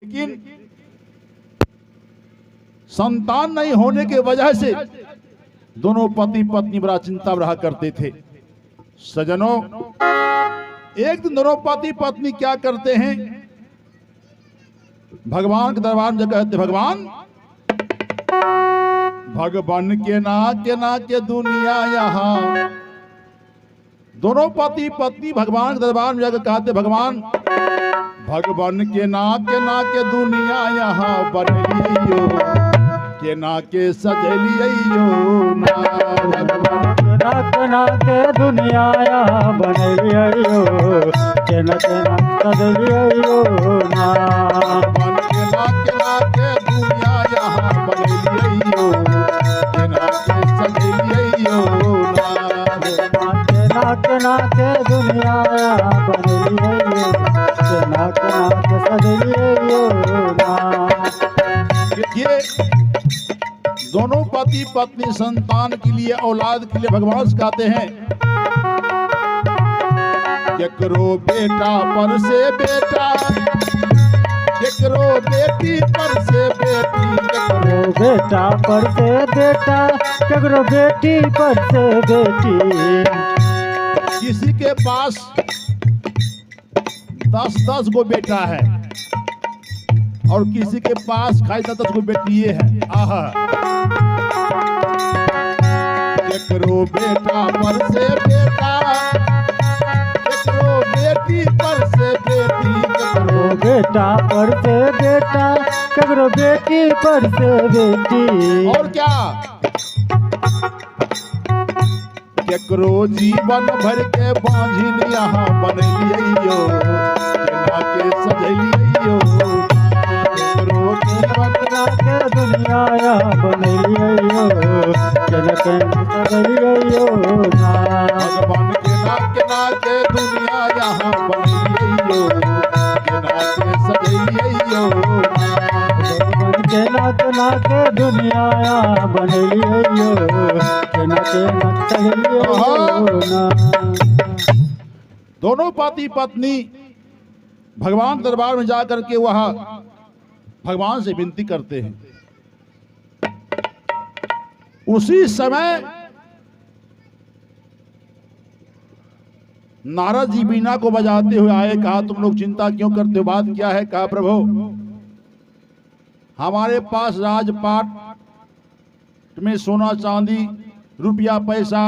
लेकिन संतान नहीं होने के वजह से दोनों पति पत्नी बड़ा चिंता में रहा करते थे। सजनों, एक दिन दोनों पति पत्नी क्या करते हैं, भगवान के दरबार में कहते, भगवान के ना के दुनिया यहाँ। दोनों पति पत्नी भगवान के दरबार में जाकर कहते, भगवान के ना के दुनिया यहाँ बनलियो, के ना के सजलियो ना। ना के दुनिया यहाँ बनलियो, के ना सजलियो ना। भगवान के दुनिया यहाँ बनलियो, के ना के सजलियो ना। ना के दुनिया यहाँ बनलियो, के सजलियो ना। देखिए, दोनों पति पत्नी संतान के लिए, औलाद के लिए भगवान से कहते हैं, केकरो बेटा पर से बेटा, केकरो बेटी पर से बेटी, केकरो बेटा पर से बेटा, केकरो बेटी पर से बेटी। किसी के पास 10 गो बेटा है और किसी के पास खाली 10 गो बेटी है। आहा, केकरो बेटा पर से बेटा, केकरो बेटी पर से बेटी, केकरो बेटा पर से बेटा, केकरो बेटी पर से बेटी। और क्या, केकरो जीवन भर के बांझिन यहाँ बनलियो, केना के सजलियो। केकरो जीवन के दुनिया यहाँ बनलियो, केना के सजलियो ना। भगवान केना के दुनिया यहाँ बनलियो, केना के सजलियो ना। केना के दुनिया यहाँ बनलियो, केना सजलियो ना। दोनों पति पत्नी भगवान दरबार में जाकर के वहां भगवान से विनती करते हैं। उसी समय नारद जी बीना को बजाते हुए आए। कहा, तुम लोग चिंता क्यों करते हो, बात क्या है? कहा, प्रभु, हमारे पास राजपाट में सोना चांदी रुपया पैसा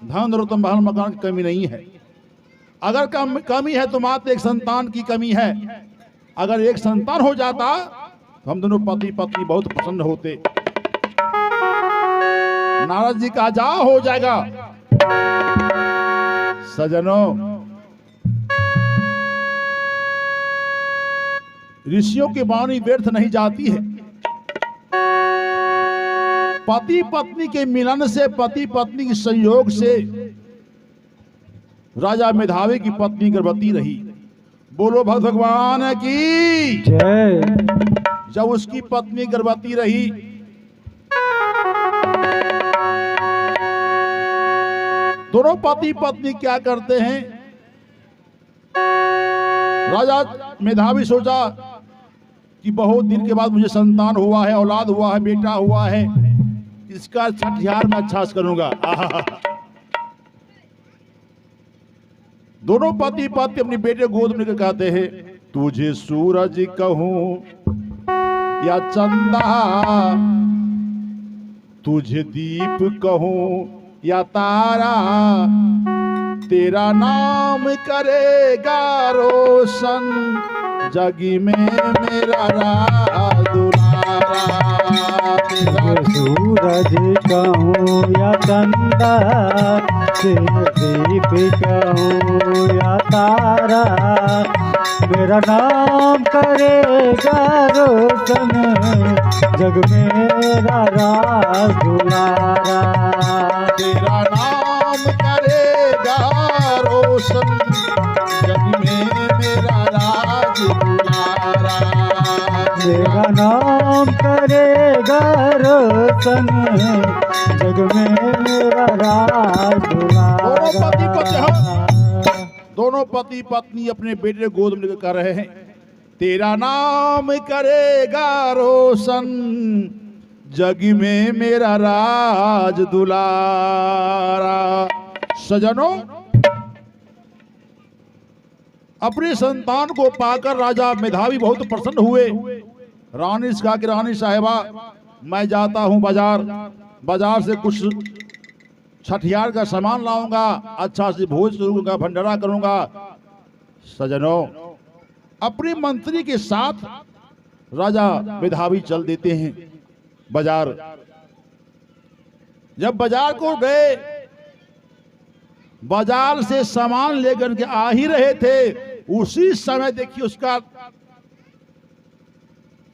धन रत्न महल मकान की कमी नहीं है। अगर कमी है तो मात्र एक संतान की कमी है। अगर एक संतान हो जाता तो हम दोनों पति पत्नी बहुत प्रसन्न होते। नारद जी कहा, जा हो जाएगा। सजनों, ऋषियों की वाणी व्यर्थ नहीं जाती है। पति पत्नी के मिलन से, पति पत्नी के संयोग से राजा मेधावी की पत्नी गर्भवती रही। बोलो भगवान की जय। जब उसकी पत्नी गर्भवती रही, दोनों पति पत्नी क्या करते हैं, राजा मेधावी सोचा कि बहुत दिन के बाद मुझे संतान हुआ है, औलाद हुआ है, बेटा हुआ है, इसका छठिहार में अच्छा से करूंगा। दोनों पति पत्नी अपने बेटे गोद में कहते हैं, तुझे सूरज कहूं या चंदा, तुझे दीप कहूं या तारा, तेरा नाम करेगा रोशन जगी में मेरा राज दुलारा। सूरज कहूँ या चंदा, दीप कहूँ या तारा, मेरा नाम करेगा रोशन जग मेरा राज दुलारा। तेरा नाम करेगा रोशन जग में मेरा राज दुलारा। मेरा नाम करेगा रोशन जग में मेरा राज दुलारा। दोनों पति पत्नी अपने बेटे गोद में लेकर कह रहे हैं, तेरा नाम करेगा रोशन, जग में मेरा राज दुलारा। सजनों, अपनी संतान को पाकर राजा मेधावी बहुत प्रसन्न हुए। रानी से कहा कि रानी साहिबा, मैं जाता हूं बाजार, बाजार से कुछ छठियार का सामान लाऊंगा, अच्छा से भोज करूंगा, भंडारा करूंगा। सजनों, अपनी मंत्री के साथ राजा मेधावी चल देते हैं बाजार। जब बाजार को गए, बाजार से सामान लेकर के आ ही रहे थे, उसी समय देखिए उसका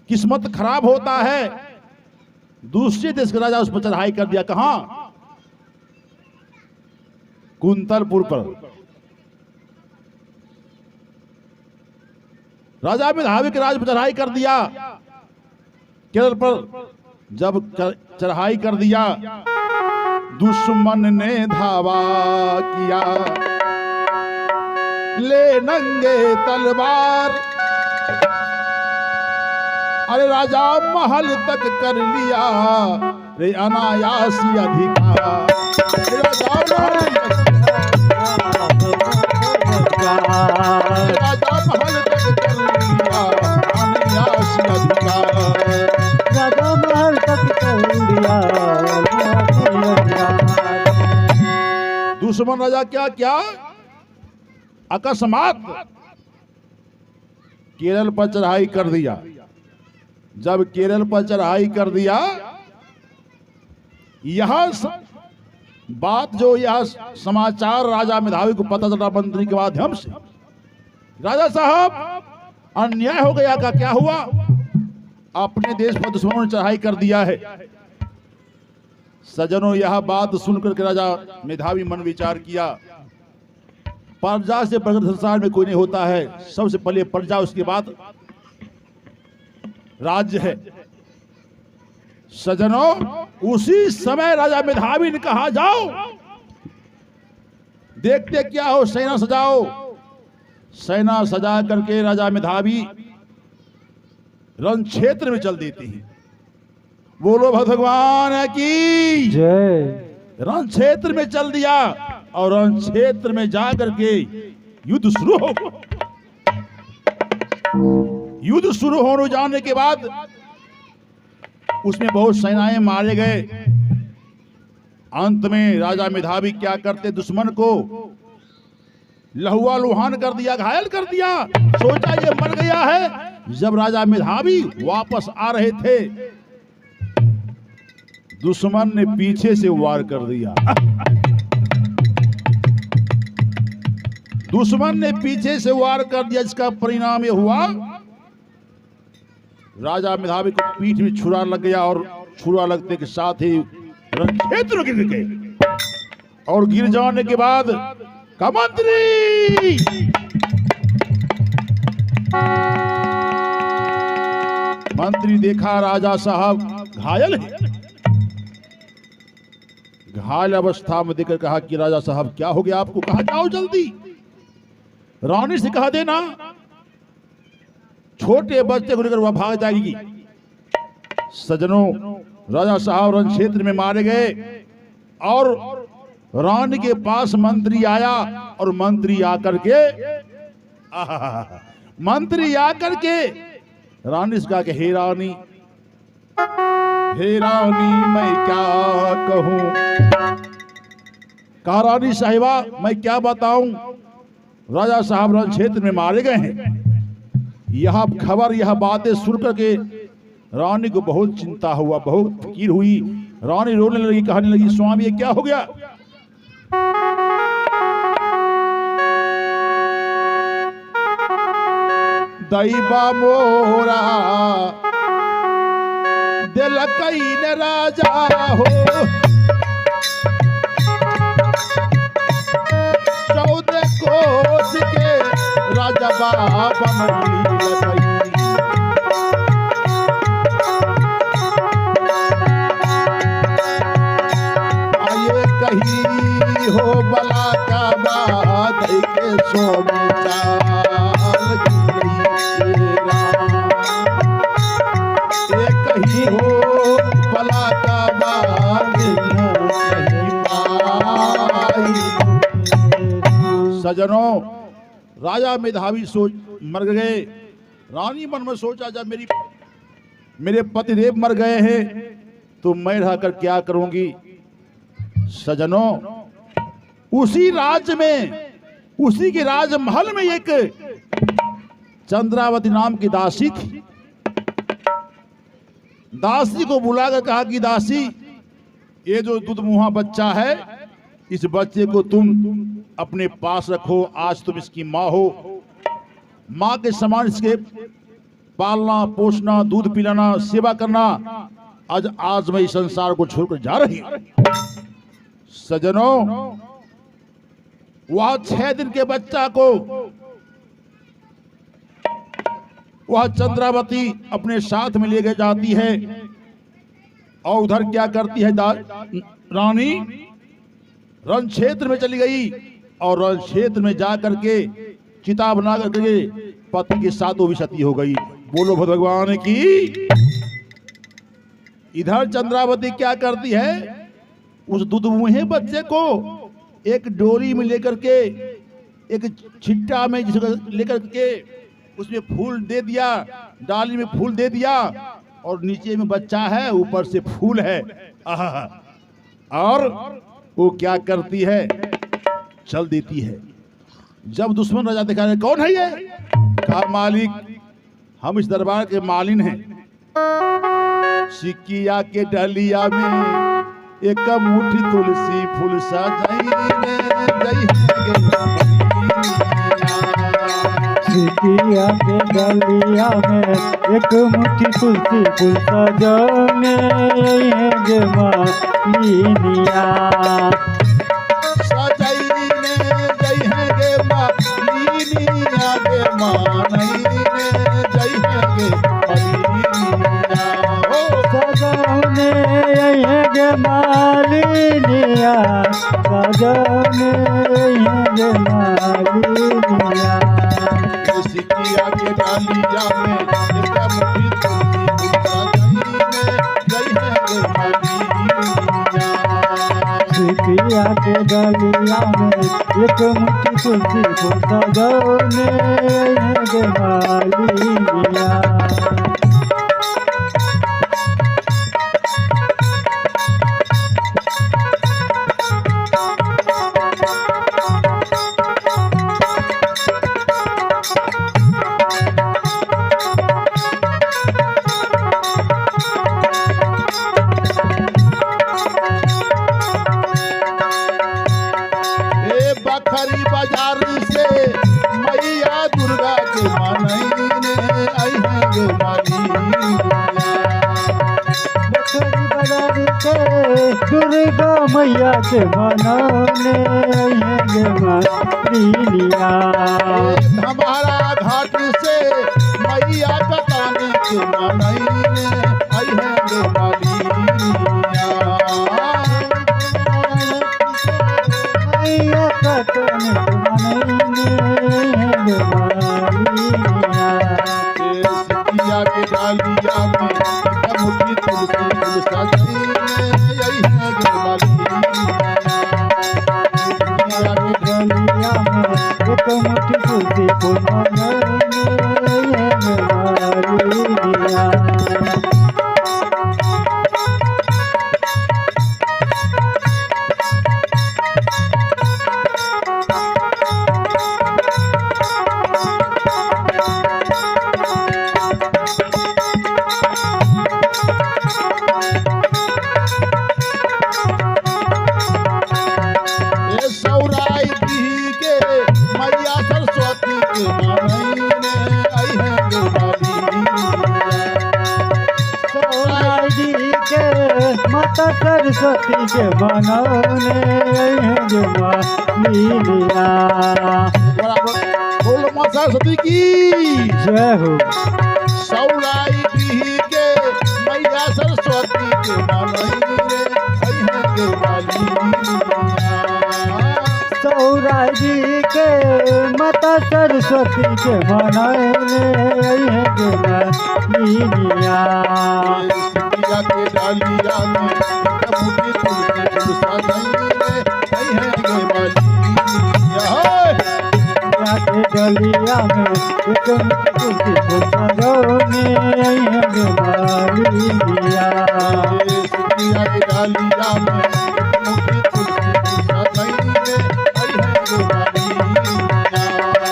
किस्मत खराब होता है। दूसरे देश का राजा उस पर चढ़ाई कर दिया। कहां? कुंतलपुर पर। राजा मेधावी के राज पर चढ़ाई कर दिया। केरल पर जब चढ़ाई कर दिया, दुश्मन ने धावा किया, ले नंगे तलवार। अरे राजा महल तक कर लिया रे अनायासी अधिकार। राजा महल तक कर लिया अनायासी अधिकार। राजा महल तक कर लिया। दुश्मन राजा क्या क्या अकस्मात केरल पर चढ़ाई कर दिया। जब केरल पर चढ़ाई कर दिया, बात जो यह समाचार राजा मेधावी को पता चला मंत्री के माध्यम से, राजा साहब अन्याय हो गया। का क्या हुआ? अपने देश पर दुश्मनों ने चढ़ाई कर दिया है। सजनों, यह बात सुनकर के राजा मेधावी मन विचार किया। प्रजा से प्रगत संसार में कोई नहीं होता है। सबसे पहले प्रजा, उसके बाद राज्य है। सजनों, उसी समय राजा मेधावी ने कहा, जाओ देखते क्या हो, सेना सजाओ। सेना सजा करके राजा मेधावी रण क्षेत्र में चल देते हैं। बोलो भगवान की जय। रण क्षेत्र में चल दिया और रण क्षेत्र में जाकर के युद्ध शुरू हो गया। युद्ध शुरू होने जाने के बाद उसमें बहुत सेनाएं मारे गए। अंत में राजा मेधावी क्या करते, दुश्मन को लहुआ लुहान कर दिया, घायल कर दिया। सोचा ये मर गया है। जब राजा मेधावी वापस आ रहे थे, दुश्मन ने पीछे से वार कर दिया। दुश्मन ने पीछे से वार कर दिया, जिसका परिणाम यह हुआ, राजा मेधावी को पीठ में छुरा लग गया और छुरा लगने के साथ ही रणक्षेत्र गिर गए। और गिर जाने के बाद का मंत्री देखा राजा साहब घायल है। घायल अवस्था में देखकर कहा कि राजा साहब क्या हो गया आपको? कहा जाओ जल्दी। रानी से कहा देना छोटे बच्चे को लेकर वह भाग जाएगी। सजनों, राजा साहब रण क्षेत्र में मारे गए और रानी के पास मंत्री आया और मंत्री आकर के रानी से कहा कि हे रानी मैं क्या कहूं? कहा रानी साहिबा मैं क्या बताऊं, राजा साहब रण क्षेत्र में मारे गए हैं। यह खबर, यह बातें सुनकर के रानी को बहुत चिंता हुआ, बहुत फिक्र हुई। रानी रोने लगी, कहने लगी स्वामी ये क्या हो गया? दैवा मोरा दिल कई न राजा हो, 14 कोस के राजा बाबा मंडी लगाई। आये कहीं हो बला का बात के सो चाल गिरी। सजनों, राजा मेधावी सोच मर गए। रानी मन में सोचा, जब मेरे पतिदेव मर गए हैं तो मैं रहकर क्या करूंगी। सजनों, उसी राज्य में, उसी के राजमहल में एक चंद्रावती नाम की दासी थी। दासी को बुलाकर कहा कि दासी, ये जो दुधमुहा बच्चा है, इस बच्चे को तुम अपने पास रखो। आज तुम इसकी माँ हो, माँ के समान इसके पालना पोषना, दूध पिलाना, सेवा करना। आज मैं इस संसार को छोड़कर जा रही हूं। सजनों, वह 6 दिन के बच्चा को वह चंद्रावती अपने साथ में लेके जाती है और उधर क्या करती है रानी, रण क्षेत्र में चली गई और रण क्षेत्र में जा करके चिता बना करके पति के साथ वो भी सती हो गई। बोलो भगवान की। इधर चंद्रावती क्या करती है, उस दुधमुहे बच्चे को एक डोरी में लेकर के, एक छिट्टा में लेकर के उसमें फूल दे दिया, डाली में फूल दे दिया और नीचे में बच्चा है, ऊपर से फूल है। आहा, और वो क्या करती है, चल देती है। जब दुश्मन राजा देखा, कौन है ये? कहा, मालिक, हम इस दरबार के मालिन हैं। सिकिया के डलिया में एक मुट्ठी तुलसी फूल सजाई सिकिया के डलिया में एक मुट्ठी तुलसी फूल सजाने गे मालिनिया। सजाईने जय है गे मालिनिया, गे मानईने जय है गे मालिनिया। सजाने गे मालिनिया, सजाने गे मालिनिया। सिकिया के डालिया में एक मुट्ठी तुलसी फूल सजाईने जय है गे मालिनिया। सिकिया के डलिया में एक मुट्ठी तुलसी फूल सजाने गे मालिनिया। बखरी बाजार से मैया दुर्गा के मनईने आई है गे मालिनिया। बखरी बाजार से दुर्गा मैया के मनाने गे मालिनिया। हमारा घाट से मैया कताने के मनईने आई है गे मालिनिया। सिकिया के डालिया में एक मुट्ठी तुलसी फूल सजाईने आई है गे मालिनिया। सिकिया के डलिया में एक मुट्ठी तुलसी फूल सजाने गे मालिनिया। सौराई बिही के मैया सरस्वती के मनईने आई है गे मालिनिया। सौराई के माता सरस्वती के मनाने गे मालिनिया। बोलो माँ सरस्वती की जय हो। सौराई बिही के मैया सरस्वती के मनईने आई है गे मालिनिया। सौराई के माता सरस्वती के मनाने गे मालिनिया। सिकिया के डालिया में एक मुट्ठी तुलसी फूल सजाईने आई है गे मालिनिया। डालिया में एक मुट्ठी तुलसी फूल सजौने आइए मालिया। सिकिया की डालिया में एक मुट्ठी तुलसी फूल सजौने आइए मालिया।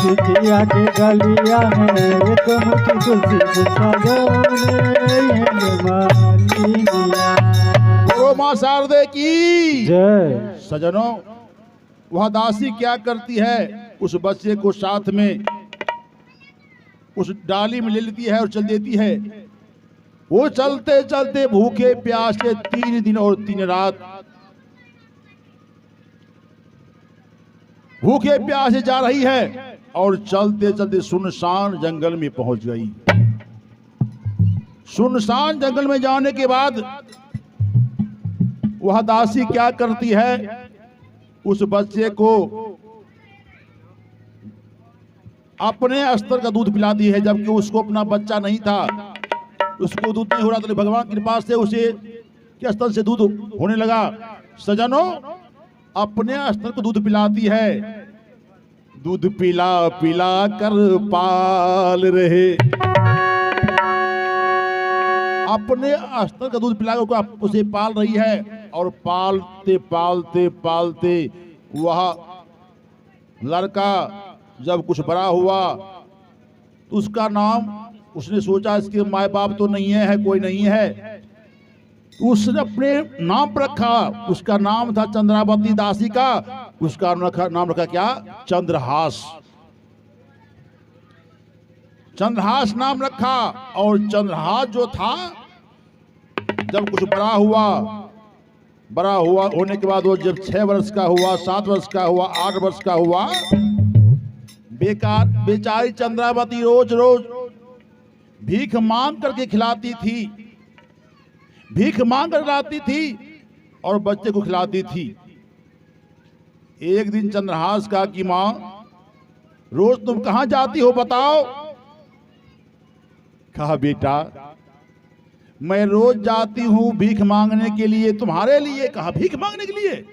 सिकिया की डालिया में एक मुट्ठी तुलसी फूल सजौने आइए मालिया। बोलो मां शारदे की जय। सजनों, वह दासी क्या करती है, उस बच्चे को साथ में उस डाली में ले लेती है और चल देती है। वो चलते चलते भूखे प्यासे 3 दिन और 3 रात भूखे प्यासे जा रही है और चलते चलते सुनसान जंगल में पहुंच गई। सुनसान जंगल में जाने के बाद वह दासी क्या करती है, उस बच्चे को अपने स्तर का दूध पिलाती है, जबकि उसको अपना बच्चा नहीं था, उसको दूध नहीं हो रहा था। भगवान की कृपा से उसे के स्तर से दूध होने लगा। सजनों, अपने स्तर को दूध पिलाती है, दूध पिला पिला कर पाल रहे। अपने स्तर का दूध पिलाकर उसे पाल रही है और पालते पालते पालते वह लड़का जब कुछ बड़ा हुआ तो उसका नाम, उसने सोचा इसके माँ बाप तो नहीं है, कोई नहीं है, उसने अपने नाम पर रखा। उसका नाम था चंद्रावती दासी का। उसका नाम रखा क्या? चंद्रहास। चंद्रहास नाम रखा। और चंद्रहास जो था, जब कुछ बड़ा हुआ होने के बाद वो जब 6 वर्ष का हुआ, 7 वर्ष का हुआ, 8 वर्ष का हुआ, बेचारी चंद्रावती रोज रोज भीख मांग करके खिलाती थी, भीख मांग कर लाती थी और बच्चे को खिलाती थी। एक दिन चंद्रहास कहा कि मां, रोज तुम कहां जाती हो बताओ? कहा बेटा, मैं रोज जाती हूं भीख मांगने के लिए। तुम्हारे लिए? कहा भीख मांगने के लिए?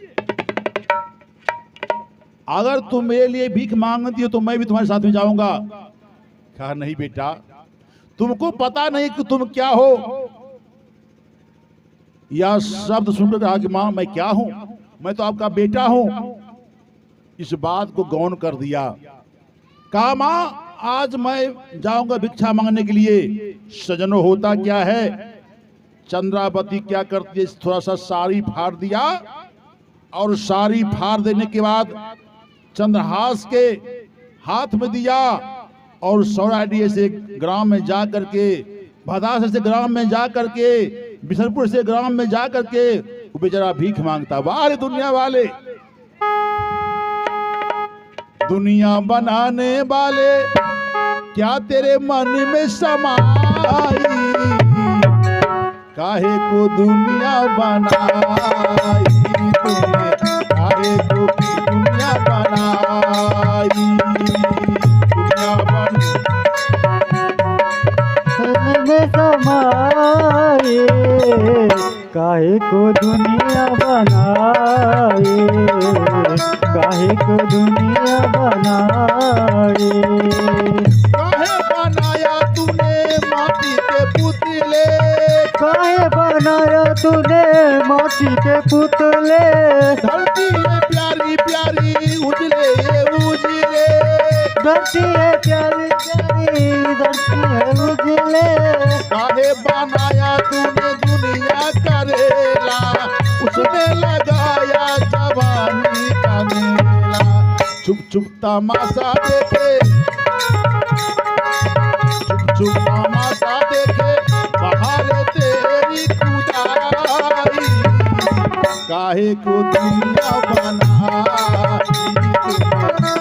अगर तुम मेरे लिए भीख मांगती हो तो मैं भी तुम्हारे साथ में जाऊंगा। कहा नहीं बेटा, तुमको पता नहीं कि तुम क्या हो। यह शब्द सुनकर कहा कि मां, मैं क्या हूं? मैं तो आपका बेटा हूं। इस बात को गौण कर दिया। कहा मां, आज मैं जाऊंगा भिक्षा मांगने के लिए। सजनों, होता क्या है, चंद्रावती क्या करती है, थोड़ा सा साड़ी फाड़ दिया और साड़ी फाड़ देने के बाद चंद्रहास के हाथ में दिया और सौराडीह से ग्राम में जा करके, भदास से ग्राम में जा करके, बिशनपुर से ग्राम में जा करके वो बेचारा भीख मांगता। वाह रे दुनिया वाले, दुनिया बनाने वाले, क्या तेरे मन में समाई, काहे को दुनिया बनाई तूने, काहे को दुनिया बनाई, दुनिया में समाए, काहे को दुनिया बनाए, काहे को दुनिया बनाए। काहे बनाया तूने माटी के पुतले, काहे बनाया तूने माटी के पुतले, धरती है प्यारी प्यारी उजले ये उजले, धरती है प्यारी प्यारी धरती है उजले। काहे बनाया तूने दुनिया करेला, उसने लगाया जवानी का मेला। चुप चुप तमाशा देखे, चुप चुप तमाशा देखे, बाहर तेरी खुदाई, काहे को दुनिया बनाई,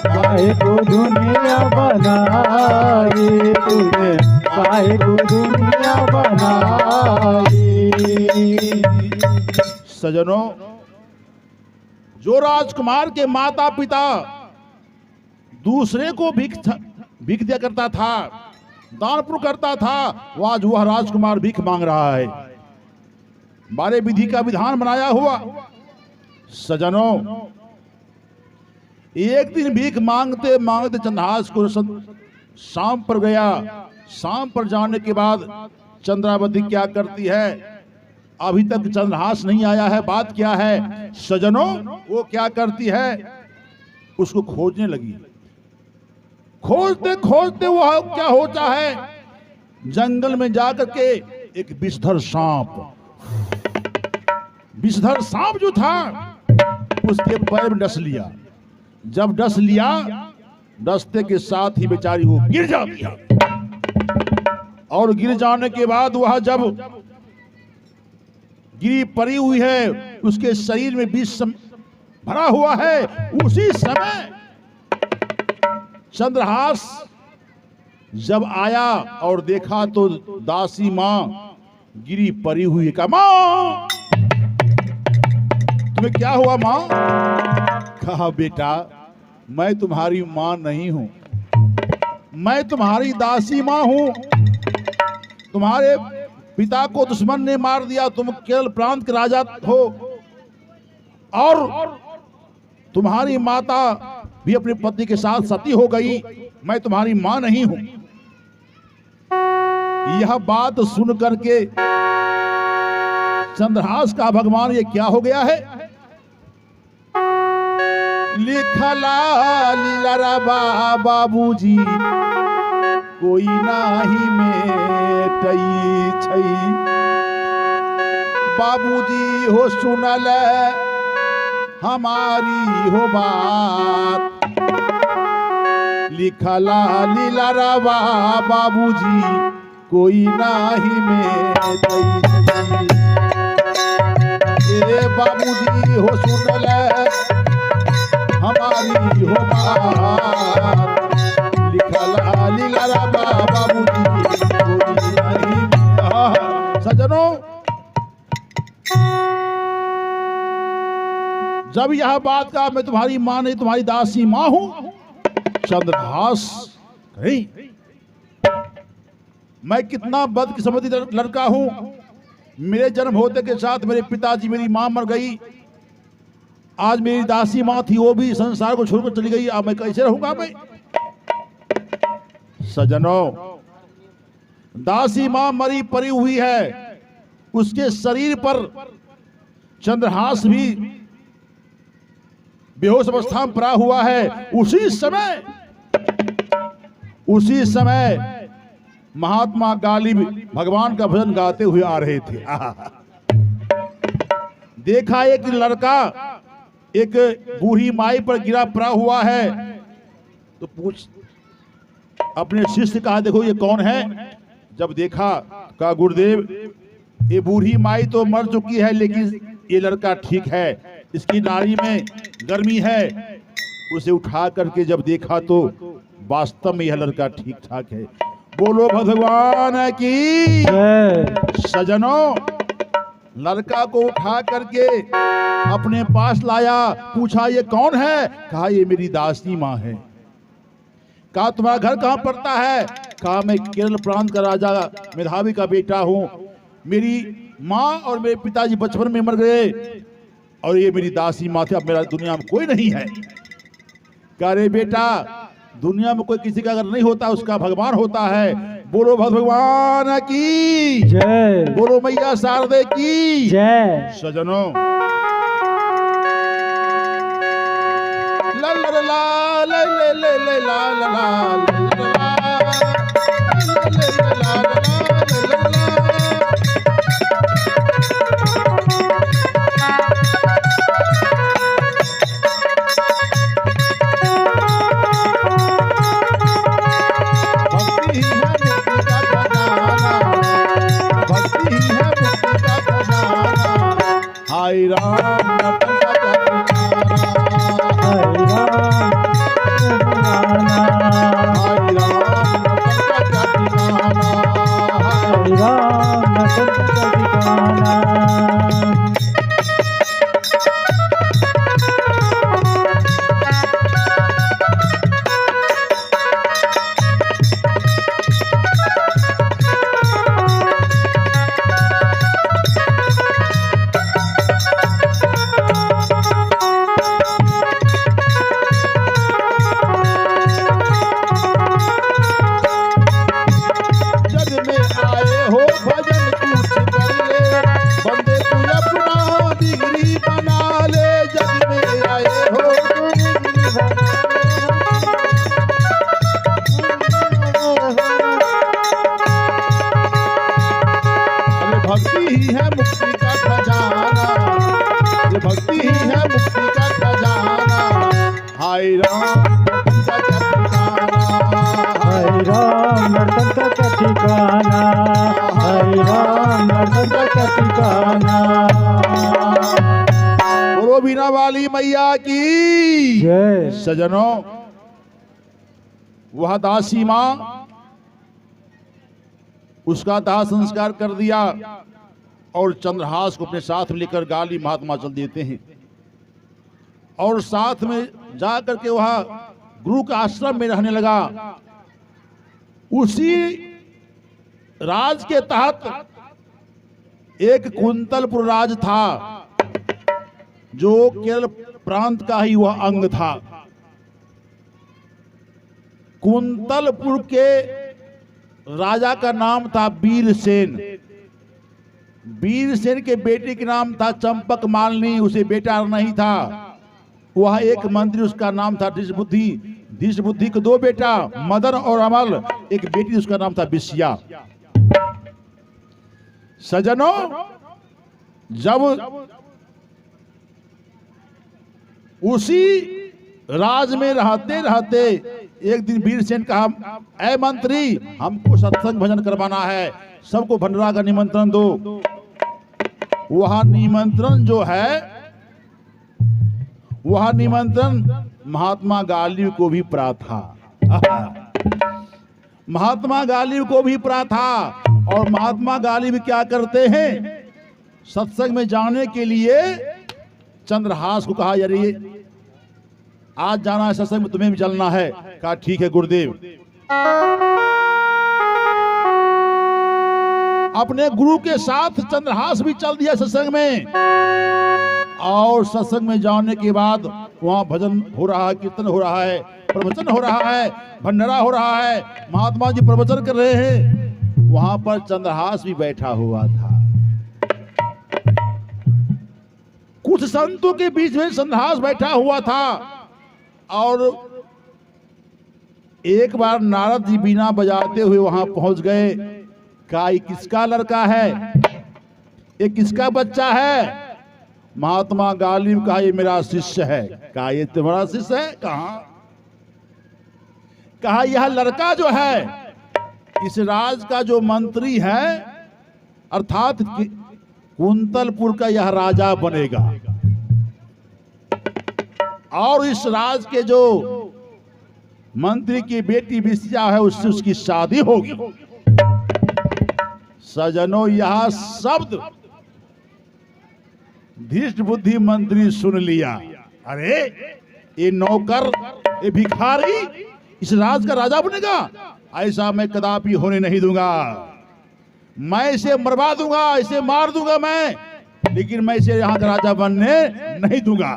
काहे को दुनिया बनाई तूने, काहे को दुनिया बनाई। सजनों, जो राजकुमार के माता पिता दूसरे को भीख दिया करता था, दान पुण्य करता था, आज वह राजकुमार भीख मांग रहा है। बारे विधि का विधान बनाया हुआ। सजनों, एक दिन भीख मांगते मांगते चंद्रहास को शाम पर गया। शाम पर जाने के बाद चंद्रावती क्या करती है, अभी तक चंद्रहास नहीं आया है, बात क्या है सजनों, वो क्या करती है, उसको खोजने लगी। खोजते खोजते वो क्या होता है, जंगल में जाकर के एक विषधर सांप जो था उसके पैर में डस लिया। जब डस लिया, डसते के साथ ही बेचारी वो गिर जाती है। और गिर जाने के बाद वह जब गिरी पड़ी हुई है, उसके शरीर में विष भरा हुआ है, उसी समय चंद्रहास जब आया और देखा तो दासी मां गिरी पड़ी हुई है। मां तुम्हें क्या हुआ मां? कहा बेटा मैं तुम्हारी मां नहीं हूं, मैं तुम्हारी दासी मां हूं। तुम्हारे पिता को दुश्मन ने मार दिया, तुम केरल प्रांत के राजा हो, और तुम्हारी माता भी अपने पति के साथ सती हो गई, मैं तुम्हारी मां नहीं हूं। यह बात सुन करके चंद्रहास का भगवान ये क्या हो गया है, लिखला लीला बाबूजी कोई नाही मेटई छई। बाबूजी हो सुनल हमारी हो बात, लिखला लीला रवा बाबूजी कोई नाही मेटई छई। ए बाबूजी हो सुनल हमारी हो बात, लिखला लीला रवा बाबूजी कोई नाही। सजनों, जब यह बात कहा मैं तुम्हारी मां नहीं तुम्हारी दासी मां हूं, चंद्रहास नहीं, मैं कितना बदकिस्मती लड़का हूं, मेरे जन्म होते के साथ मेरे पिताजी मेरी मां मर गई, आज मेरी दासी मां थी वो भी संसार को छोड़कर चली गई, अब मैं कैसे रहूंगा मैं। सजनों, दासी मां मरी पड़ी हुई है, उसके शरीर पर चंद्रहास भी बेहोश अवस्था में पड़ा हुआ है। उसी समय महात्मा गालिब भगवान का भजन गाते हुए आ रहे थे। देखा एक लड़का एक बूढ़ी माई पर गिरा पड़ा हुआ है, तो पूछ अपने शिष्य कहा देखो ये कौन है। जब देखा कहा गुरुदेव ये बूढ़ी माई तो मर चुकी है, लेकिन ये लड़का ठीक है, इसकी नाड़ी में गर्मी है। उसे उठा करके जब देखा तो वास्तव में यह लड़का ठीक ठाक है। बोलो भगवान की। सजनों, लड़का को उठा करके अपने पास लाया, पूछा ये कौन है, कहा ये मेरी दासी मां है। कहा तुम्हारा घर कहां पड़ता है, कहा मैं केरल प्रांत का राजा मेधावी का बेटा हूं, मेरी मां और मेरे पिताजी बचपन में मर गए और ये मेरी दासी मां थी, अब मेरा दुनिया में कोई नहीं है। कह रे बेटा दुनिया में कोई किसी का अगर नहीं होता उसका भगवान होता है। बोलो भगवान की जय, बोलो मैया शारदे की जय। सजनों, ला ला ला ला ला ला ला ला ला हाय राम भक्ति ही है मुक्ति का खजाना, ये भक्ति ही है मुक्ति का खजाना। हाय राम का क्या ठिकाना, हरे राम नर्तन का क्या ठिकाना, हरे राम नर्तन का क्या ठिकाना। बोलो बीना वाली मैया की जय। सजनों, वह दासी मां, उसका दाह संस्कार कर दिया और चंद्रहास को अपने साथ में लेकर गाली महात्मा चल देते हैं और साथ में जा करके वह गुरु का आश्रम में रहने लगा। उसी राज के तहत एक कुंतलपुर राज था जो केरल प्रांत का ही वह अंग था। कुंतलपुर के राजा का नाम था वीरसेन। वीरसेन के बेटे के नाम था चंपक मालिनी, उसे बेटा नहीं था। वह एक मंत्री, उसका नाम था धीशबुद्धि। धीशबुद्धि के दो बेटा मदन और अमल, एक बेटी उसका नाम था विष्या। सजनों, जब उसी राज में रहते रहते एक दिन वीरसेन कहा, ऐ मंत्री, हमको सत्संग भजन करवाना है, सबको भंडारा का निमंत्रण दो। वह निमंत्रण जो है, वह निमंत्रण महात्मा गालिब को भी प्राप्त था। महात्मा गालिब को भी प्राप्त था। और महात्मा गालिब क्या करते हैं, सत्संग में जाने के लिए चंद्रहास को कहा, यार आज जाना है सत्संग में, तुम्हें भी चलना है। कहा ठीक है गुरुदेव। अपने गुरु के साथ चंद्रहास भी चल दिया सत्संग में। और सत्संग में जाने के बाद वहां भजन हो रहा है, कीर्तन हो रहा है, प्रवचन हो रहा है, भंडारा हो रहा है, महात्मा जी प्रवचन कर रहे हैं। वहां पर चंद्रहास भी बैठा हुआ था। कुछ संतों के बीच में चंद्रहास बैठा हुआ था। और एक बार नारद जी बीना बजाते हुए वहां पहुंच गए। कहा, ये किसका लड़का है, ये किसका बच्चा है? महात्मा गालिब कहा, ये मेरा शिष्य है। कहा, ये तुम्हारा शिष्य है? कहा, यह लड़का जो है इस राज का जो मंत्री है, अर्थात कुंतलपुर का यह राजा बनेगा और इस राज के जो मंत्री की बेटी विष्या है उससे उसकी शादी होगी। सजनों, यह शब्द धीशबुद्धि मंत्री सुन लिया। अरे ये नौकर, ये भिखारी इस राज का राजा बनेगा? ऐसा मैं कदापि होने नहीं दूंगा। मैं इसे मरवा दूंगा, इसे मार दूंगा मैं, लेकिन मैं इसे यहां का राजा बनने नहीं दूंगा।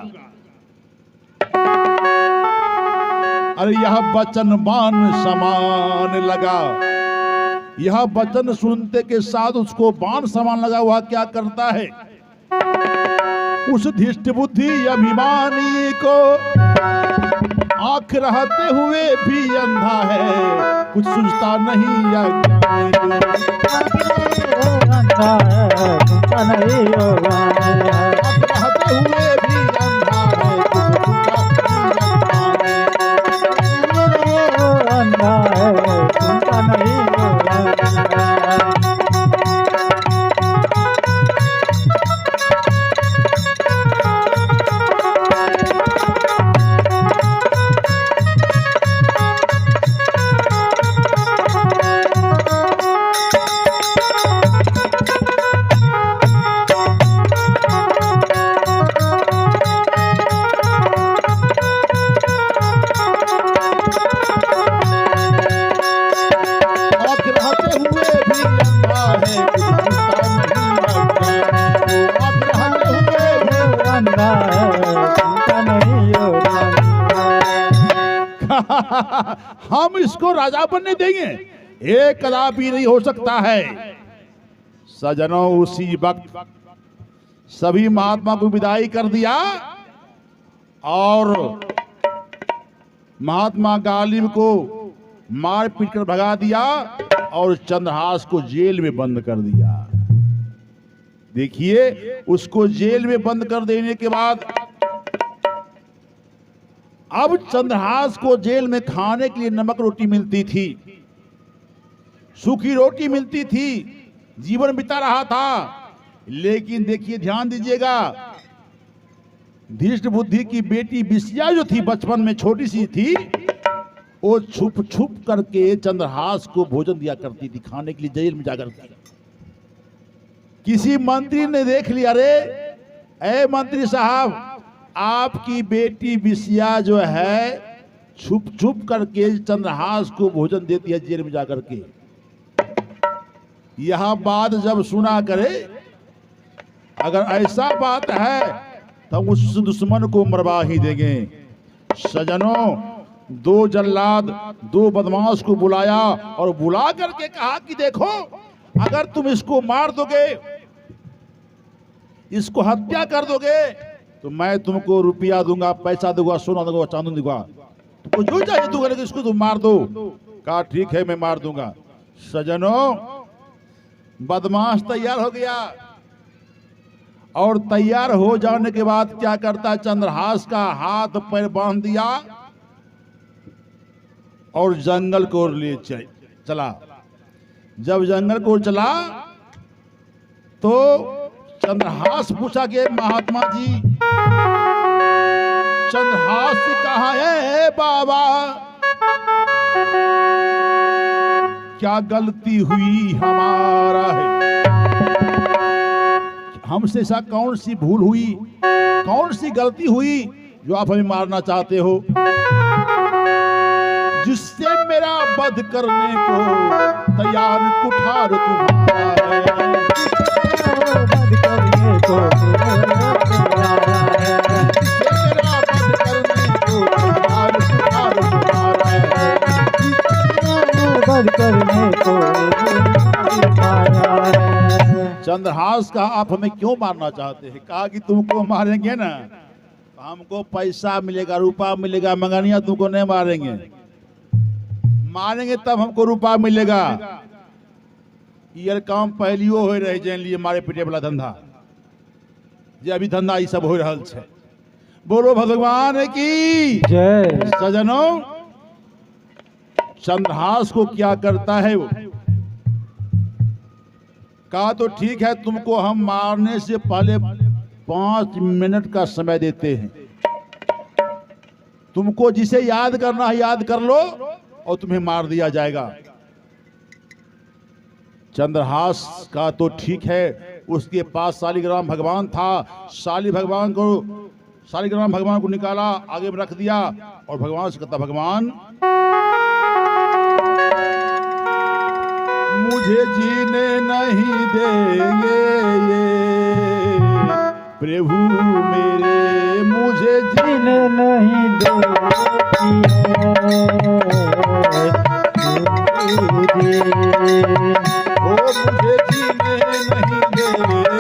अरे यह वचन बाण समान लगा। यह वचन सुनते के साथ उसको बाण समान लगा। वह क्या करता है, उस धीष्ट बुद्धि अभिमानी को आंख रहते हुए भी अंधा है, कुछ सोचता नहीं अंधा है, सुनता नहीं होगा। आंख रहते हुए भी अंधा है, अंधा है, सुनता नहीं होगा। हम इसको राजा बनने देंगे? ये कदापि नहीं हो सकता है। सजनों, उसी वक्त सभी महात्मा को विदाई कर दिया और महात्मा गालिब को मार पीट कर भगा दिया और चंद्रहास को जेल में बंद कर दिया। देखिए, उसको जेल में बंद कर देने के बाद अब चंद्रहास को जेल में खाने के लिए नमक रोटी मिलती थी, सूखी रोटी मिलती थी, जीवन बिता रहा था। लेकिन देखिए, ध्यान दीजिएगा, धृष्ट बुद्धि की बेटी विषया जो थी, बचपन में छोटी सी थी, वो छुप छुप करके चंद्रहास को भोजन दिया करती थी, खाने के लिए जेल में जाकर के। किसी मंत्री ने देख लिया, अरे ए मंत्री साहब, आपकी बेटी विषया जो है छुप छुप करके चंद्रहास को भोजन देती है जेल में जाकर के। यह बात जब सुना करे, अगर ऐसा बात है तो उस दुश्मन को मरवा ही देंगे। सजनों, दो जल्लाद, दो बदमाश को बुलाया और बुला करके कहा कि देखो, अगर तुम इसको मार दोगे, इसको हत्या कर दोगे, तो मैं तुमको रुपया दूंगा, पैसा दूंगा, सोना दूंगा, चांदी दूंगा, तुमको जो चाहिए दूंगा, लेकिन इसको तुम मार दो। कहा ठीक है, मैं मार दूंगा। सजनों, बदमाश तैयार हो गया और तैयार हो जाने के बाद क्या करता, चंद्रहास का हाथ पैर बांध दिया और जंगल को ले चला। जब जंगल को चला तो चंद्रहास पूछा कि महात्मा जी, चंद्रहास से कहा है बाबा, क्या गलती हुई हमारा है, हमसे ऐसा कौन सी भूल हुई, कौन सी गलती हुई जो आप हमें मारना चाहते हो, जिससे मेरा वध करने को तैयार कुठार तुम्हारा है, वध करने को वध करने को चंद्रहास का आप हमें क्यों मारना चाहते हैं? कहा कि तुमको मारेंगे ना तो हमको पैसा मिलेगा, रुपया मिलेगा, मंगनिया तुमको नहीं मारेंगे, मारेंगे तब हमको रुपया मिलेगा। ये काम पहलियो हो रहे जैन लिए मारे पीटे वाला धंधा, जे अभी धंधा ये सब हो रहा है। बोलो भगवान की जय। सजनों, चंद्रहास को क्या करता है वो? कहा तो ठीक है, तुमको हम मारने से पहले 5 मिनट का समय देते हैं, तुमको जिसे याद करना है याद कर लो और तुम्हें मार दिया जाएगा। चंद्रहास का तो ठीक है, उसके पास शालिग्राम भगवान था, शालिग्राम भगवान को निकाला, आगे में रख दिया और भगवान से कहता, भगवान मुझे जीने नहीं देंगे ये प्रभु मेरे, मुझे जीने नहीं ओ मुझे जीने नहीं देंगे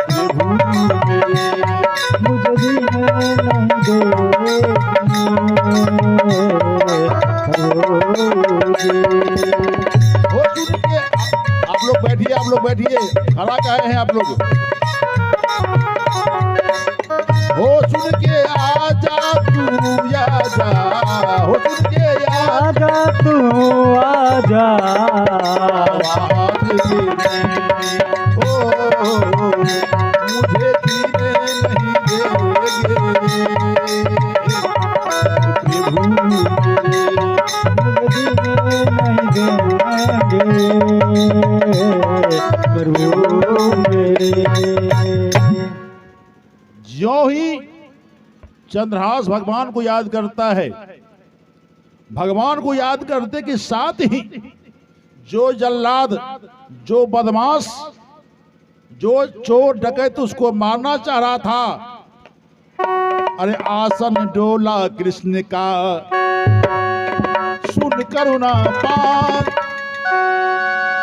प्रभु मेरे, मुझे जीने नहीं हो सुन के आप लोग बैठिए, खड़ा काहे हैं आप लोग? हो सुन के आजा तू आजा, हो सुन के आजा तू आजा, आवाज दे, ओ मुझे जीने नहीं देंगे प्रभु मेरे, ज्यों ही चंद्रहास भगवान को याद करता है, भगवान को याद करते के साथ ही जो जल्लाद, जो बदमाश, जो चोर डकैत उसको मारना चाह रहा था, अरे आसन डोला कृष्ण का सुन करुणा पार,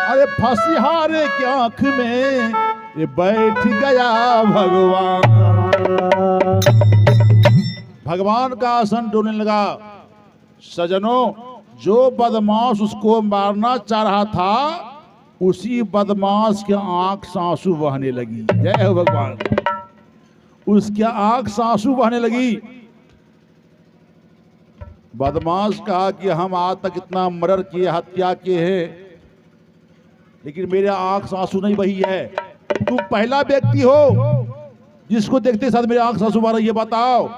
अरे फंसिहारे की आंख में ये बैठ गया भगवान। भगवान का आसन डोलने लगा। सजनों, जो बदमाश उसको मारना चाह रहा था उसी बदमाश के आंख से आंसू बहने लगी। जय हो भगवान। उसके आंख से आंसू बहने लगी। बदमाश कहा कि हम आज तक इतना मर्डर किए, हत्या किए हैं, लेकिन मेरे आंख से आंसू नहीं बही है। तुम पहला व्यक्ति हो जिसको देखते साथ मेरे आंख से आंसू बह रही है। बताओ,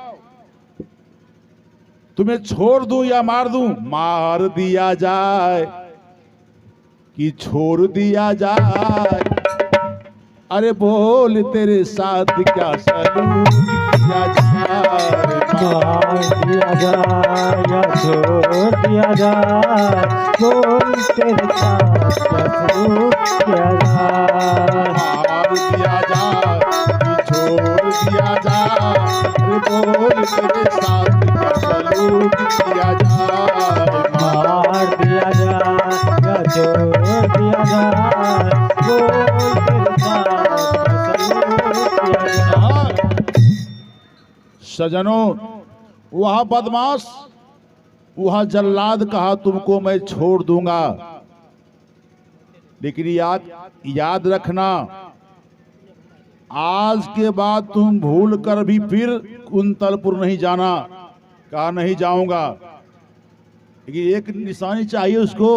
तुम्हें छोड़ दूं या मार दूं? मार दिया जाए कि छोड़ दिया जाए, अरे बोल तेरे साथ क्या सलूक किया जाए। मार दिया जाए या छोड़ दिया जाए, बोल तेरे साथ क्या सलूक किया जाए। मार दिया जाए कि छोड़ दिया जाए, अरे बोल तेरे साथ क्या सलूक किया जाए। मार दिया जाए या छोड़ दिया जाए, बोल तेरे साथ क्या सलूक किया जाए। सजनों, वह बदमाश, वह जल्लाद कहा तुमको मैं छोड़ दूंगा, लेकिन याद रखना, आज के बाद तुम भूल कर भी फिर कुंतलपुर नहीं जाना। कहा नहीं जाऊंगा, लेकिन एक निशानी चाहिए उसको।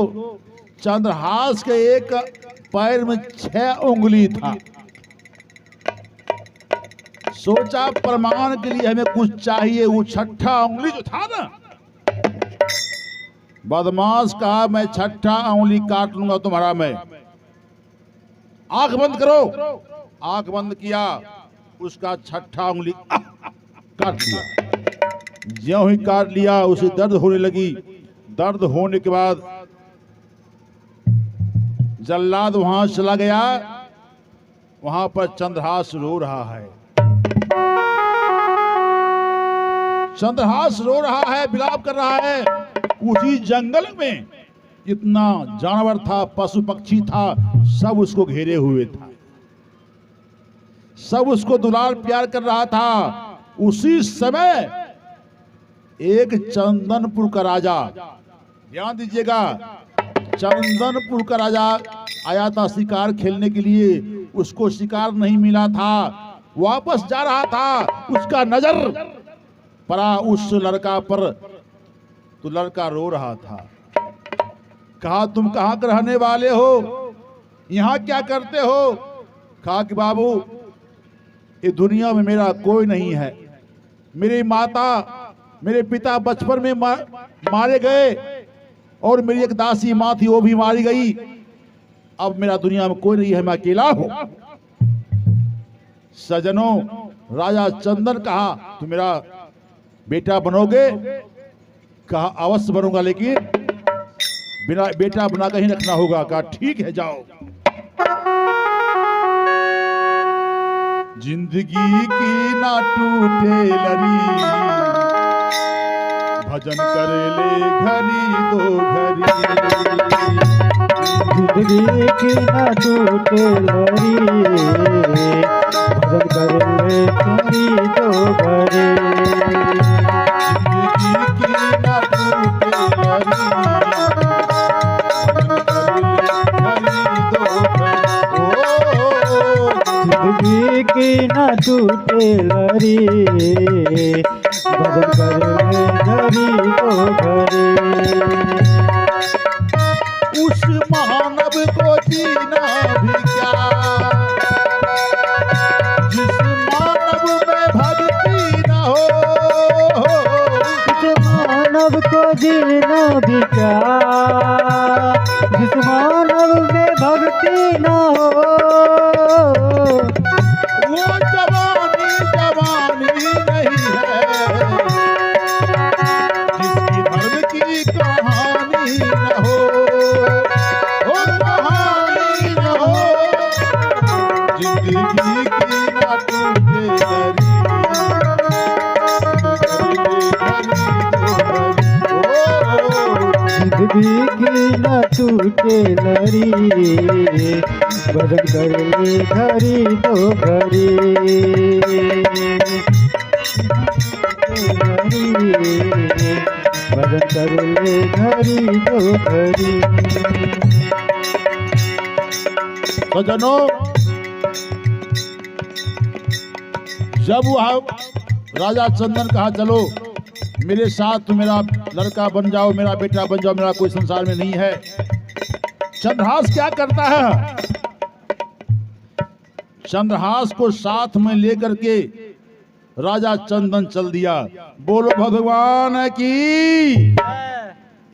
चंद्रहास के एक पैर में 6 उंगली था। सोचा प्रमाण के लिए हमें कुछ चाहिए। वो 6ठा उंगली जो था ना, बदमाश कहा मैं 6ठा उंगली काट लूंगा तुम्हारा मैं। आंख बंद करो। आंख बंद किया, उसका 6ठा उंगली काट लिया। ज्यों ही काट लिया उसे दर्द होने लगी। दर्द होने के बाद जल्लाद वहां चला गया। वहां पर चंद्रहास रो रहा है। चंद्रहास रो रहा है, विलाप कर रहा है। उसी जंगल में जितना जानवर था, पशु पक्षी था, सब उसको घेरे हुए था। सब उसको दुलार प्यार कर रहा था। उसी समय एक चंदनपुर का राजा, ध्यान दीजिएगा, चंदनपुर का राजा आया था शिकार खेलने के लिए। उसको शिकार नहीं मिला था, वापस जा रहा था। उसका नजर पड़ा उस लड़का पर, तो लड़का रो रहा था। कहा तुम कहाँ के रहने वाले हो, यहाँ क्या करते हो? कहा कि बाबू, ये दुनिया में मेरा कोई नहीं है। मेरी माता, मेरे पिता बचपन में मारे गए, और मेरी एक दासी माँ थी, वो भी मारी गई। अब मेरा दुनिया में कोई नहीं है, मैं अकेला हूं। सजनों, राजा चंदन कहा तुम मेरा बेटा बनोगे? कहा अवश्य बनूंगा, लेकिन बिना बेटा बना कर ही रखना होगा। कहा ठीक है, जाओ। जिंदगी की ना टूटे लरी, भजन कर ले घड़ी दो घड़ी। जिंदगी की ना टूटे लरी, भजन कर ले घड़ी दो घड़ी। जिंदगी की ना टूटे लरी, जिंदगी की ना टूटे लरी, भजन कर ले घड़ी दो घड़ी। उस मानव को जीना भी क्या, जिस मानव में भक्ति न हो। जिस मानव को जीना भी क्या, जिस मानव में भक्ति न हो। वो जवानी जवानी नहीं है, जिसकी धर्म की कहानी न हो। वो कहानी न हो, जिंदगी की ना टूटे लरी, जिंदगी की न टूटे लरी, भजन कर ले घड़ी दो घड़ी। भजन कर ले घड़ी दो घड़ी। सज्जनों, जब वह राजा चंदन कहा चलो मेरे साथ, तुम मेरा लड़का बन जाओ, मेरा बेटा बन जाओ, मेरा कोई संसार में नहीं है। चंद्रहास क्या करता है? चंद्रहास को साथ में लेकर के राजा चंदन चल दिया। बोलो भगवान की।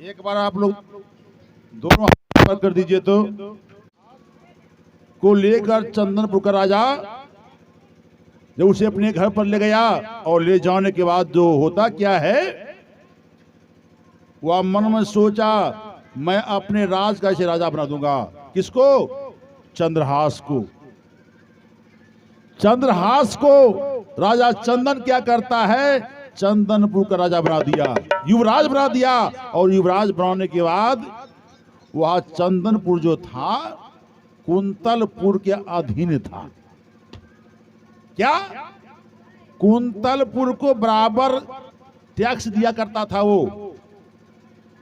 एक बार आप लोग दोनों हाथ कर दीजिए। तो को लेकर चंदनपुर का राजा जब उसे अपने घर पर ले गया, और ले जाने के बाद जो होता क्या है, वह मन में सोचा मैं अपने राज का इसे राजा बना दूंगा। किसको? चंद्रहास को। चंद्रहास को राजा चंदन क्या करता है? चंदनपुर का राजा बना दिया, युवराज बना दिया। और युवराज बनाने के बाद वह चंदनपुर जो था कुंतलपुर के अधीन था। क्या? कुंतलपुर को बराबर टैक्स दिया करता था वो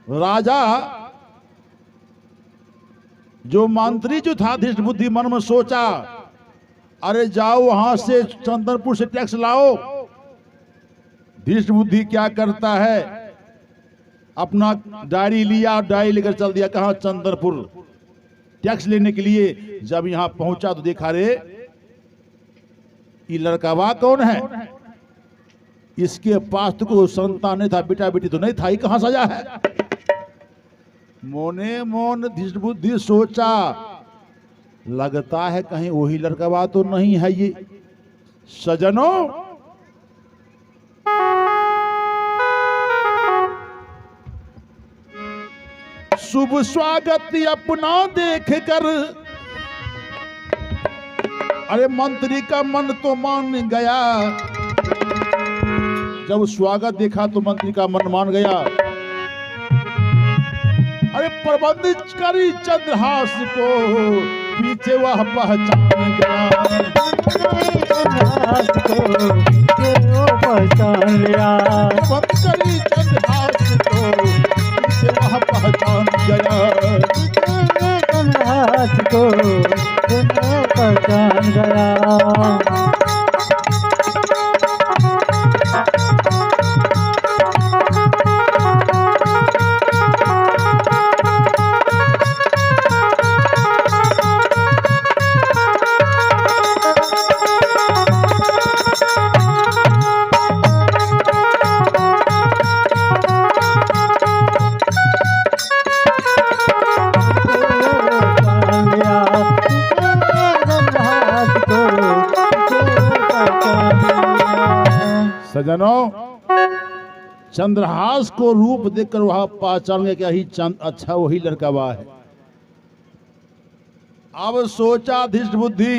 राजा। जो मंत्री जो था धृष्ट बुद्धि मन में सोचा, अरे जाओ वहां से चंदनपुर से टैक्स लाओ। धृष्ट बुद्धि क्या करता है? अपना डायरी लिया, डायरी लेकर चल दिया कहां? चंदनपुर, टैक्स लेने के लिए। जब यहां पहुंचा तो देखा, रे ये लड़का वाह कौन है? इसके पास तो कोई संतान नहीं था, बेटा बेटी तो नहीं था, ये कहां सजा है? मोने मोन धृष्ट बुद्धि सोचा, लगता है कहीं वही लड़का वाह तो नहीं है ये। सजनों, शुभ स्वागत अपना देख कर, अरे मंत्री का मन तो मान गया। जब स्वागत देखा तो मंत्री का मन मान गया। अरे प्रबंधित करी चंद्रहास को, पीछे वह पहचान गया। चंद्रहास को पहचान लिया। करी चंद्रहास को, पीछे वह पहचान गया। चंद्रहास को पहचान गया। सजनों, चंद्रहास को रूप देखकर वह पहचान गया क्या ही अच्छा वही लड़का वह है। अब सोचा धृष्ट बुद्धि,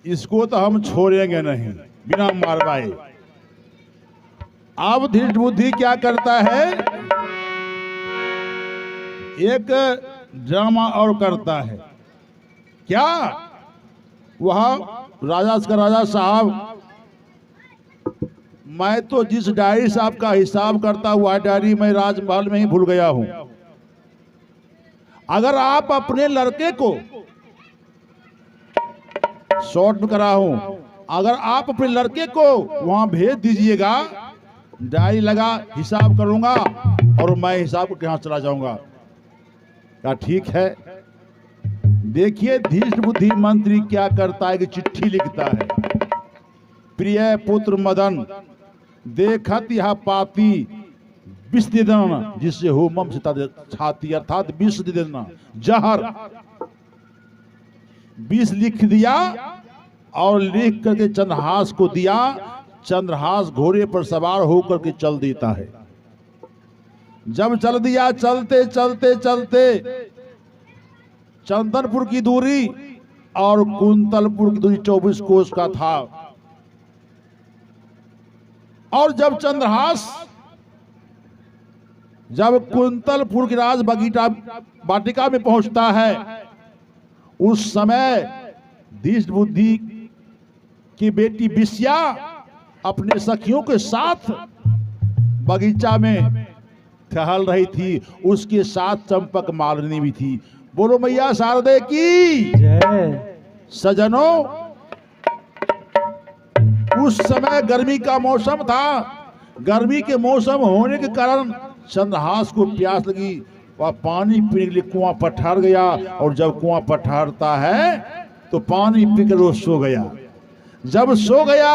इसको तो हम छोड़ेंगे नहीं बिना मारवाए। अब धृष्ट बुद्धि क्या करता है? एक ड्रामा और करता है। क्या? वह राजा का राजा साहब, मैं तो जिस डायरी साहब का हिसाब करता हुआ डायरी मैं राजमहल में ही भूल गया हूं। अगर आप अपने लड़के को शॉर्ट में करा हूं, अगर आप अपने लड़के को वहां भेज दीजिएगा, डायरी लगा हिसाब करूंगा और मैं हिसाब के यहां चला जाऊंगा। क्या ठीक है? देखिए धृष्ट बुद्धि मंत्री क्या करता है कि चिट्ठी लिखता है। प्रिय पुत्र मदन, देखत यह पाती विष दे देना, जिससे हो मम से छाती, अर्थात विष दे देना, जहर। विष लिख दिया और लिख करके चंद्रहास को दिया। चंद्रहास घोड़े पर सवार होकर के चल देता है। जब चल दिया, चलते चलते चलते चंदनपुर की दूरी और कुंतलपुर की दूरी 24 कोस का था। और जब चंद्रहास जब कुंतलपुर की राज बगीचा वाटिका में पहुंचता है, उस समय धृष्ट बुद्धि की बेटी विष्या अपने सखियों के साथ बगीचा में टहल रही थी। उसके साथ चंपक मालिनी भी थी। बोलो मैया शारदे की जय। सजनों, उस समय गर्मी का मौसम था। गर्मी के मौसम होने के कारण चंद्रहास को प्यास लगी। वह पानी पीने के लिए कुआं पर ठहर गया, और जब कुआं पर ठहरता है तो पानी पीकर वो सो गया। जब सो गया,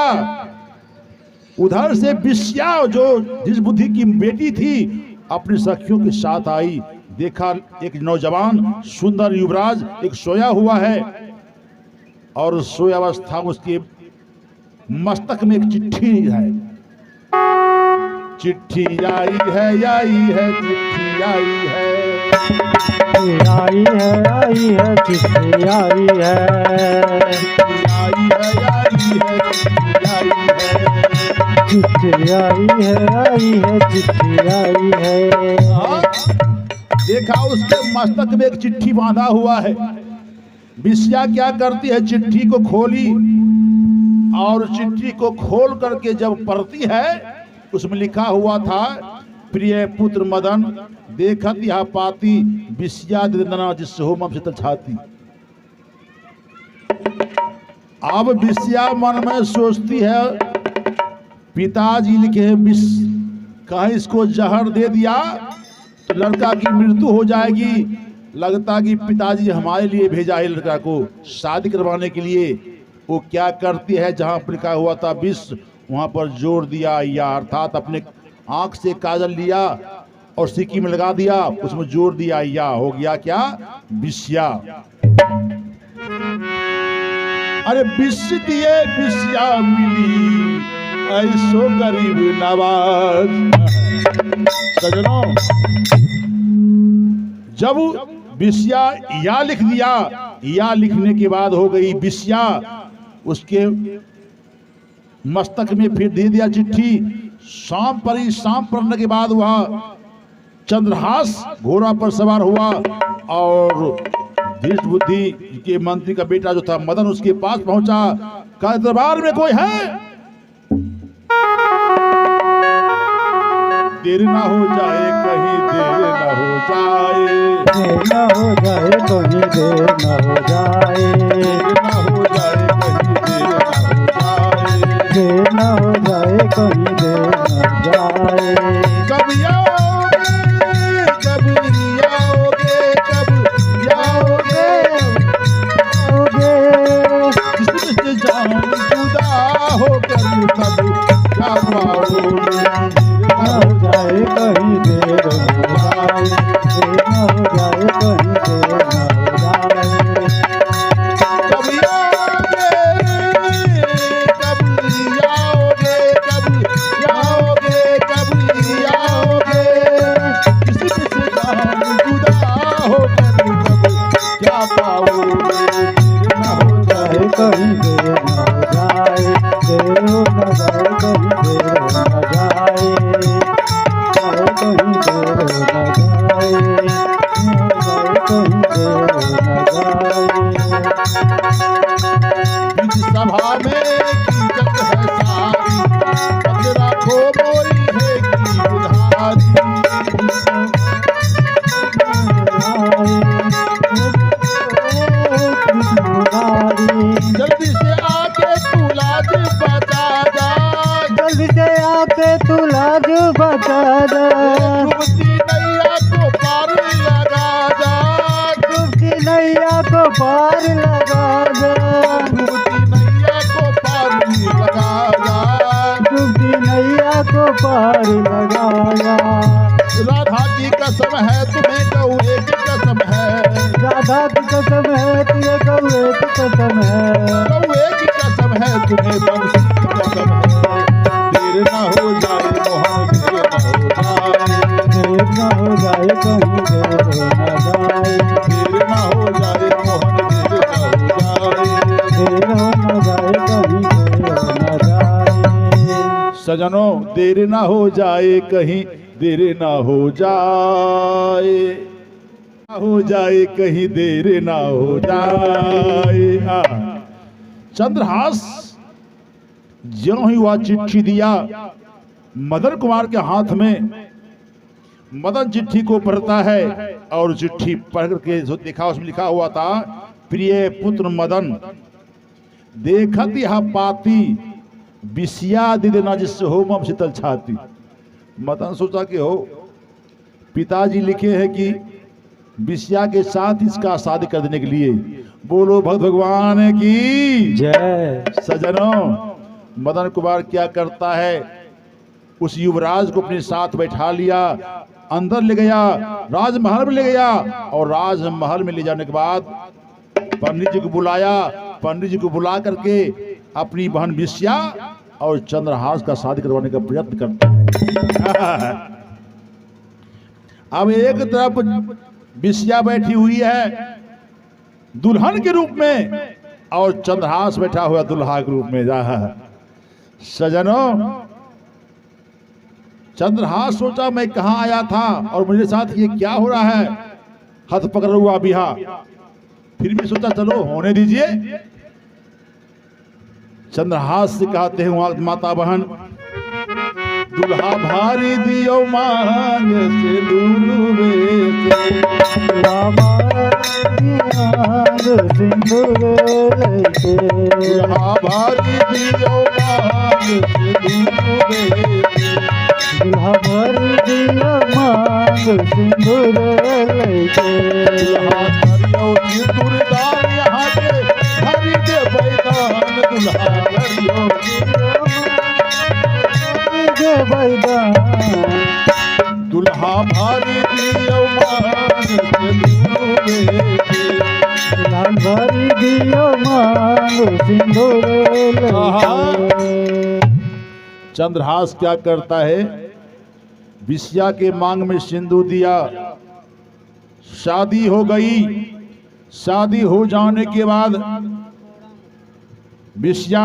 उधर से बिस्या जो जिस बुद्धि की बेटी थी अपनी सखियों के साथ आई। देखा एक नौजवान सुंदर युवराज एक सोया हुआ है, और सोया अवस्था उसके मस्तक में एक चिट्ठी है। चिट्ठी आई है, आई है, चिट्ठी आई है, आई है, आई है, चिट्ठी आई है, आई है, आई है, चिट्ठी आई है, चिट्ठी आई है, आई है, चिट्ठी आई है। हाँ? देखा उसके मस्तक में एक चिट्ठी बांधा हुआ है। बिस्या क्या करती है, चिट्ठी को खोली, और चिट्ठी को खोल करके जब पढ़ती है, उसमें लिखा हुआ था, प्रिय पुत्र मदन देखत यह पाती, बिस्या दना जिससे हो मम शीतल छाती। अब बिस्या मन में सोचती है, पिताजी लिखे हैं विष, कहीं इसको जहर दे दिया तो लड़का की मृत्यु हो जाएगी। लगता कि पिताजी हमारे लिए भेजा है लड़का को शादी करवाने के लिए। वो क्या करती है, जहां पर लिखा हुआ था विष, वहां पर जोड़ दिया या, अर्थात अपने आंख से काजल लिया और सिक्की में लगा दिया, उसमें जोड़ दिया या, हो गया क्या, बिस्या। अरे विष दिए बिस्या मिली, ऐसो गरीब नवाज। सजनों, जब बिस्या या लिख दिया, या लिखने के बाद हो गई बिस्या, उसके मस्तक में फिर दे दिया चिट्ठी। शाम पड़ने के बाद वह चंद्रहास घोड़ा पर सवार हुआ, और धीष्ट बुद्धि के मंत्री का बेटा जो था मदन उसके पास पहुंचा। कहा, दरबार में कोई है? देर ना हो जाए कहीं, देर ना हो जाए, देर न हो जाए कहीं, देर न हो जाए, देर ना हो जाए कहीं, देर ना हो जाए, देर न हो जाए कहीं, देर न जाए। कब आओगे, कब आओगे, कब आओगे, आओगे किससे जान जुदा होकर तब क्या पाओगे। न हो जाए कहीं, देर न जाए, देर न हो जाए कहीं, देर न जाए। कब आओगे, कब आओगे, कब आओगे, कब आओगे, किससे जान जुदा होकर तब क्या पाओगे। न हो जाए कहीं, देर न जाए, देर न जाए कहीं, देर न जाए, जाए कहीं, देर न जाए, जाए कहीं, देर न जाए। इस सभा में कीचक है सारी, पग राखो मोरी है की उधारी। जल्दी से आके तू लाज बचा जा, जल्दी से आके तू लाज बचा जा, डूबती नैया को पार लगा जा, डूबती नैया को पार लगा जा, डूबती नैया को पार लगा जा। डूबती नैया को पार लगा जा। राधा की कसम है तुम्हें कौए की कसम है, राधा की कसम है, तुझे कौए की कसम है, कौए की कसम है तुम्हें बंसी की कसम है। देर ना हो जाए मोहन, देर ना हो जाए, देर न हो जाए कहीं, देर न जाए, देर ना हो जाए मोहन, देर ना हो जाए। देर न जाए कहीं, देर न जाए। सजनों, देर ना हो जाए कहीं, देर ना हो जाए, हो जाए कहीं, देर ना हो जाए। चंद्रहास ज्यों ही वह चिट्ठी दिया मदन कुमार के हाथ में, मदन चिट्ठी को पढ़ता है और चिट्ठी पढ़ करके जो देखा उसमें लिखा हुआ था, प्रिय पुत्र मदन देखत यह पाती बिसिया दे देना जिससे हो मम शीतल छाती। मदन सोचा कि हो पिताजी लिखे हैं कि बिसिया के साथ इसका शादी कर देने के लिए। बोलो भक्त भगवान की जय। सजनों, मदन कुमार क्या करता है, उस युवराज को अपने साथ बैठा लिया, अंदर ले गया, राजमहल में ले गया और राजमहल में ले जाने के बाद पंडित जी को बुलाया। पंडित जी को बुला करके अपनी बहन बिस्या और चंद्रहास का शादी करवाने का प्रयत्न करता है। अब एक तरफ बिस्या बैठी हुई है दुल्हन के रूप में और चंद्रहास बैठा हुआ दुल्हा के रूप में। सजनों, चंद्रहास सोचा मैं कहां आया था और मेरे साथ ये क्या हो रहा है, हाथ पकड़ हुआ बिहा। फिर भी सोचा चलो होने दीजिए। चंद्रहास से कहते हैं माता बहन, दुल्हा भारी दियो मांग से दूरे से, दुल्हा भारी दियो मांग से दूरे से, दुल्हा भरी दिया मांग सिंदूर लेके, दुल्हा करियो सिंदूर दान यहाँ के हरि दे बैदान, दुल्हा करियो दे बैदान, दुल्हा भारी दियो मांग से दूरे से, दुल्हा भरी दिया मांग सिंदूर लेके। चंद्रहास क्या करता है, बिस्या के मांग में सिंदूर दिया, शादी हो गई। शादी हो जाने के बाद बिस्या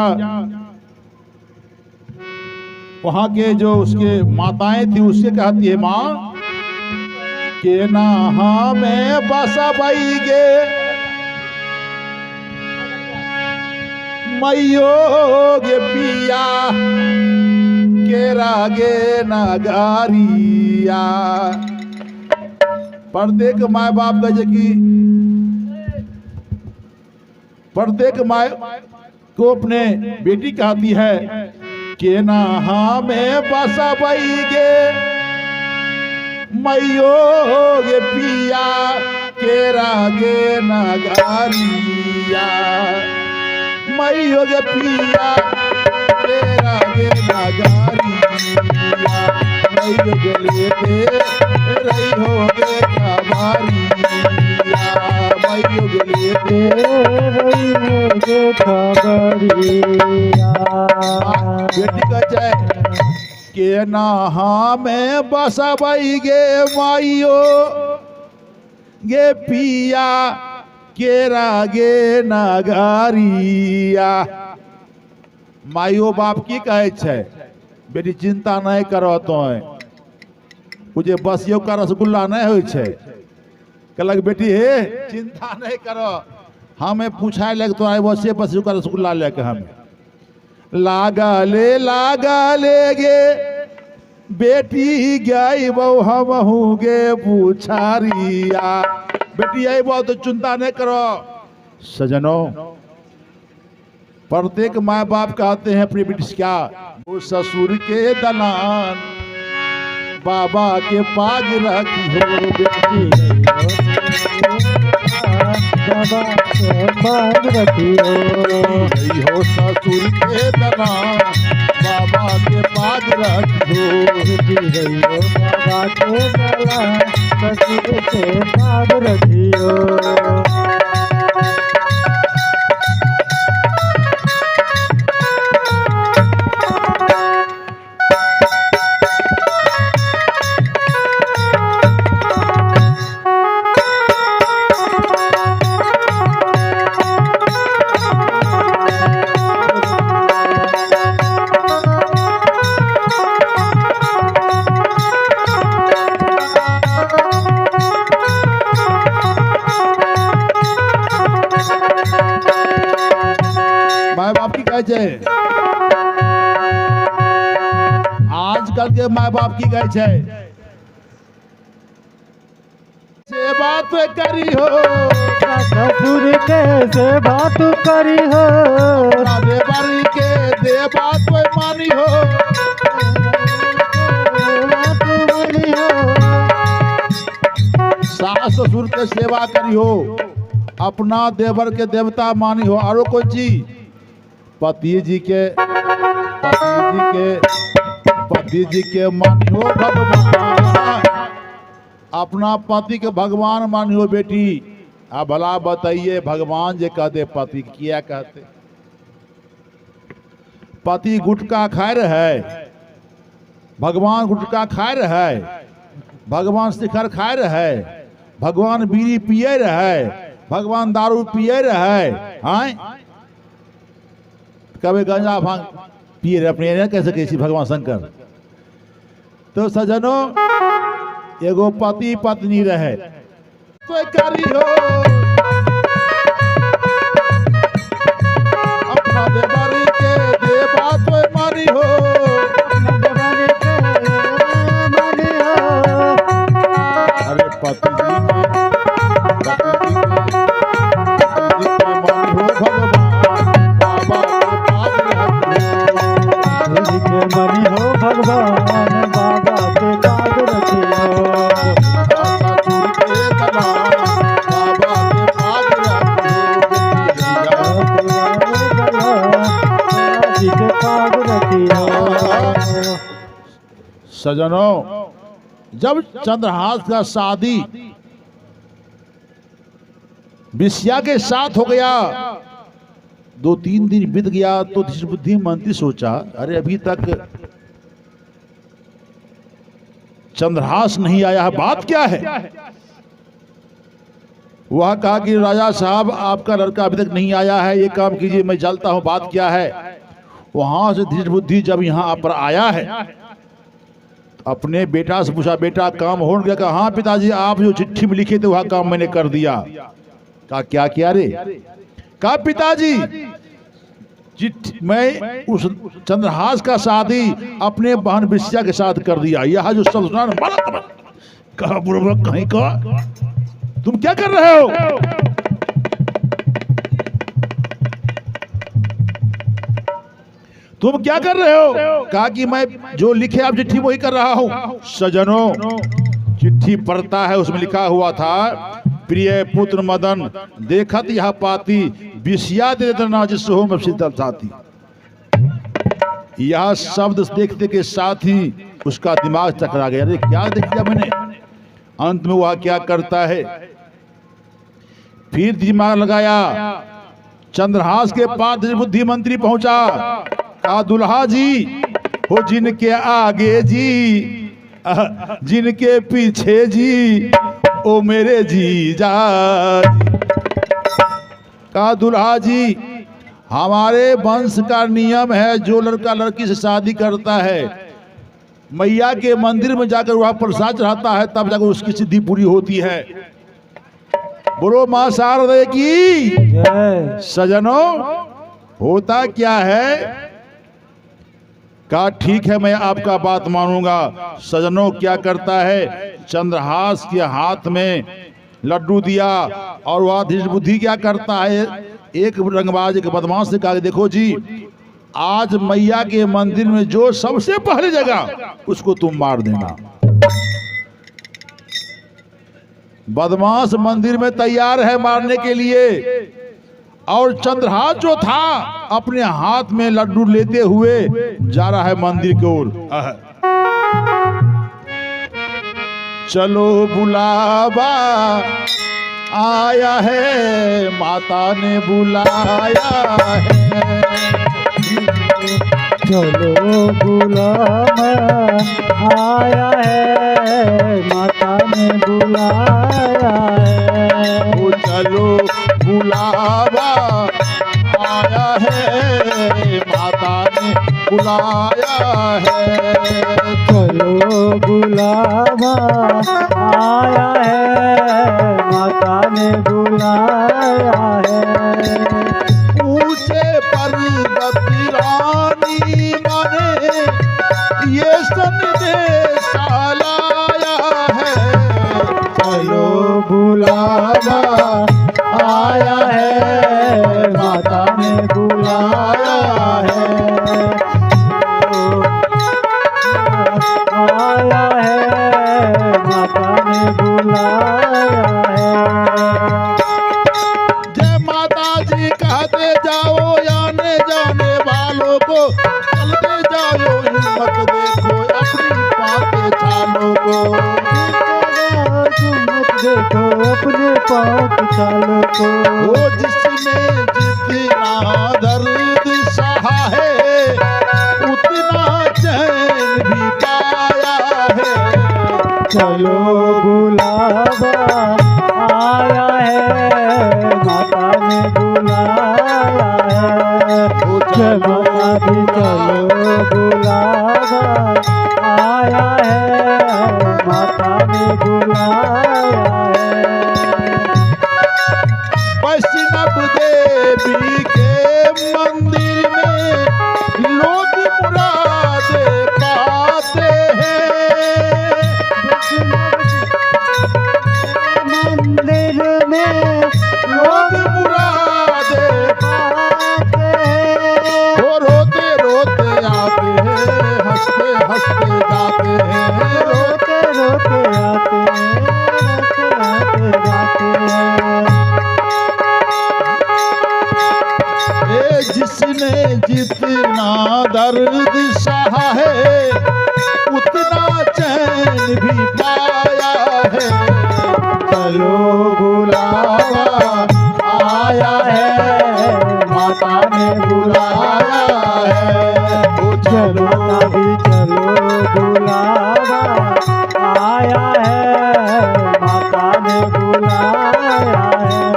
वहां के जो उसके माताएं थी उससे कहती है, मां के नहा में बसा बाई गे मैयो गे पिया के रागे नगारिया। प्रत्येक माए बाप का कि प्रत्येक माए को अपने बेटी कहती है के नहा में बसा बई गे मैयो गे पिया के रागे नगारिया, मैयो गे पिया के रागे नगारिया, मैयो गे लेते रही होगे खबारिया, मैयो गे लेते रही होगे खबरिया। बेटी का जय के नहा में बसा बई गे माइयो गे पिया के रागे नगारिया। माइयो बाप की कहे छे बेटी चिंता नहीं करो तो मुझे बस यो का रसगुल्ला नहीं हो छे। कहलक बेटी हे चिंता नहीं करो, हमें पूछाए लग तो आए बस यो का रसगुल्ला लेके हमें लागा ले गे बेटी गई बहु हम गे पूछारिया। बेटी आई बहुत तो चिंता नहीं करो। सजनों, प्रत्येक माँ बाप कहते हैं अपनी बेटी क्या, वो ससुर के दलान बाबा के पाग रखी हो बेटी, बाबा के पाग रखियो, हो ससुर के दलान बाबा के पाग रखियो, रहियो बाबा के गला ससुर के पाग रखियो। माँ बाप की कहे छे, आजकल के माँ बाप की कहे छे सेवा तो करी हो, ससुर के सेवा तू करी हो, देवर के देवा तो मानी हो। सास ससुर के सेवा करी हो, अपना देवर के देवता मानी हो। और कोई चीज पति जी के मानी हो भगवान, अपना पति के भगवान मानी हो। बेटी आप भला बताइए, भगवान जी कहते पति क्या कहते? पति गुटखा खाए रहे, भगवान गुटखा खाए रहे, भगवान शिखर खाए रहे, भगवान बीड़ी पिए रहे, भगवान दारू पिए रहे, हैं कभी गंजा भांग पिए रहे अपने कैसे कैसी भगवान शंकर। तो सजनों, एगो पति पत्नी रहे तो करी हो, अपना देवर के देवा तो मारी हो। अरे पति जी के मानी हो भगवान, बाबा के मनी हो भगवान, बाबा के पाद रखियो। सजनों, जब चंद्रहास का शादी विष्या के साथ हो गया, 2-3 दिन बीत गया तो बुद्धि मंत्री सोचा, अरे अभी तक चंद्रहास नहीं आया है, बात क्या है? वह कहा कि राजा साहब आपका लड़का अभी तक नहीं आया है, ये काम कीजिए, मैं चलता हूं, बात क्या है? वहां से धीर बुद्धि जब यहाँ पर आया है तो अपने बेटा से पूछा, बेटा काम हो गया? कहा हाँ पिताजी, आप जो चिट्ठी में लिखे थे वह काम मैंने कर दिया। कहा क्या किया रे? कहा पिताजी, मैं उस चंद्रहास का शादी अपने बहन विष्या के साथ कर दिया। यह जो सब सुना कहा बुरबक कहीं का, तुम क्या कर रहे हो? तुम क्या कर रहे हो? कहा कि मैं जो लिखे आप चिट्ठी वही कर रहा हूं। सजनों, चिट्ठी पढ़ता है, उसमें लिखा हुआ था, प्रिय पुत्र मदन देखत यह पाती, विष्या दे देना जिससे हो मैं शीतल साथी। यह शब्द देखते के साथ ही उसका दिमाग चकरा गया, अरे क्या देख दिया मैंने। अंत में वह क्या करता है, फिर दिमाग लगाया, चंद्रहास के पास बुद्धि मंत्री पहुंचा। कहा दुल्हा जी हो जिनके आगे जी, जिनके पीछे जी, ओ मेरे जीजा। कहा दुल्हा जी, हमारे वंश का नियम है, जो लड़का लड़की से शादी करता है मैया के मंदिर में जाकर वह प्रसाद चढ़ाता है, तब जाकर उसकी सिद्धि पूरी होती है। बोलो मां शारदे की जय। सजनों, होता क्या है? कहा ठीक है, मैं आपका बात मानूंगा। सजनों, क्या करता है, चंद्रहास के हाथ में लड्डू दिया और वह धीर बुद्धि क्या करता है, एक रंगबाज एक बदमाश से कहा, देखो जी आज मैया के मंदिर में जो सबसे पहले जगह उसको तुम मार देना। बदमाश मंदिर में तैयार है मारने के लिए, और चंद्रहास जो था अपने हाथ में लड्डू लेते हुए जा रहा है मंदिर की ओर। चलो बुलावा आया है, माता ने बुलाया है। चलो बुलावा आया है, माता ने बुलाया है। ओ चलो बुलावा आया है, माता ने बुलाया है। चलो बुलावा आया है, माता ने बुलाया है। ऊंचे पर्वत रानी माने ये संदेश लाया है। चलो बुलाया है। आया है, माता ने बुलाया है। जय माता जी कहते जाओ आने जाने वालों को, चलते जाओ हिम्मत देखो अपनी पाके चालों को। देखो अपने पाक चालों को। वो जिसने जितना दर्द सहा है उतना चैन भी पाया है। चलो बुलावा आया है, माता ने बुलाया है। चलो अभी चलो बुलावा आया है, माता ने बुलाया है। वैष्णव देवी के मंदिर में लोग मुरादे पाते हैं। मंदिर में लोग मुरादे पाते हैं। वो रोते रोते आते हैं, हंसते हंसते जाते हैं। रोते रोते आते हैं, रोते रोते जाते हैं। ए जिसने जितना दर्द सहा है उतना चैन भी पाया है। चलो बुलावा आया है, माता ने बुलाया है। चलो अभी चलो बुलावा आया है, माता ने बुलाया है।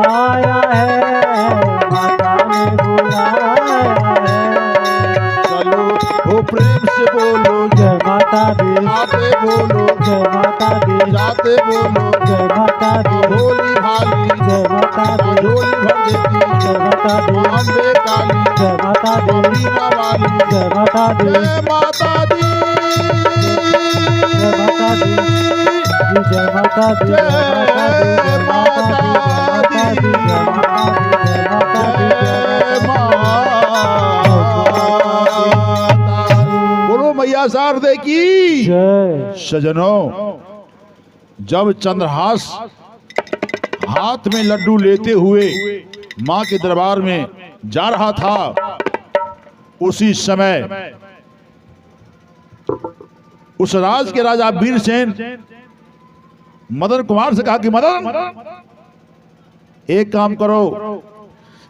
आया है, माता ने बुलाया है। चलो वो प्रेम से बोलो, जय माता दी, आते बोलो, जय माता दी, जाते बोलो। जय माता दी, भोली भाली जय माता दी, झोली भर देती जय माता दी, अम्बे काली जय माता दी, बीना वाली। जय माता दी, जय माता दी, जय माता दी, जय माता दी, जय माता दी, जय माता दी, जय माता दी, जय माता दी। बोलो मैया शारदे की जय। सजनों, जब चंद्रहास हाथ में लड्डू लेते हुए मां के दरबार में जा रहा था, उसी समय उस राज के राजा वीरसेन मदन कुमार से कहा कि मदन, एक काम करो,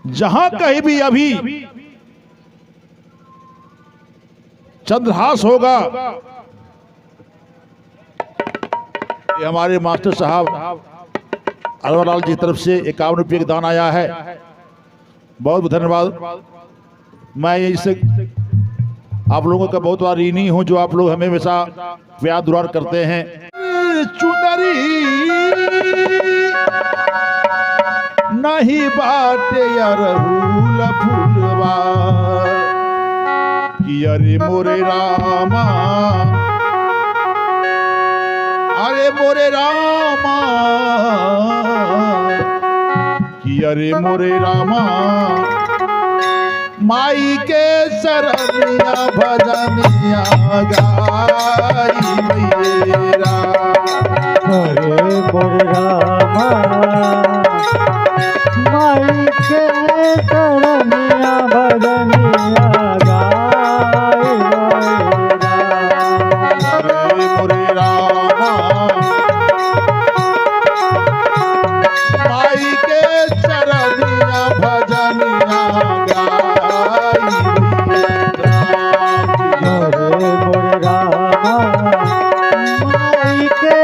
जहां कहीं भी अभी चंद्रहास होगा, ये हमारे मास्टर साहब अलवरलाल जी की तरफ से 51 रुपये का दान आया है। बहुत बहुत धन्यवाद। मैं इससे आप लोगों का बहुत बार ऋणी हूं, जो आप लोग हमें हमेशा प्यार दुलार करते हैं। चुनरी नहीं बाटे अरहुल फूलवा कि अरे मोरे रामा, अरे मोरे रामा, कि अरे मोरे रामा, माई के शरणिया भजनिया गाई मेरा। अरे मोरे रामा, माई के शरणिया भजनिया गाई मेरा। अरे मोरे रामा, माई के शरणिया भजनिया गाई मेरा। अरे मोरे रामा, माई के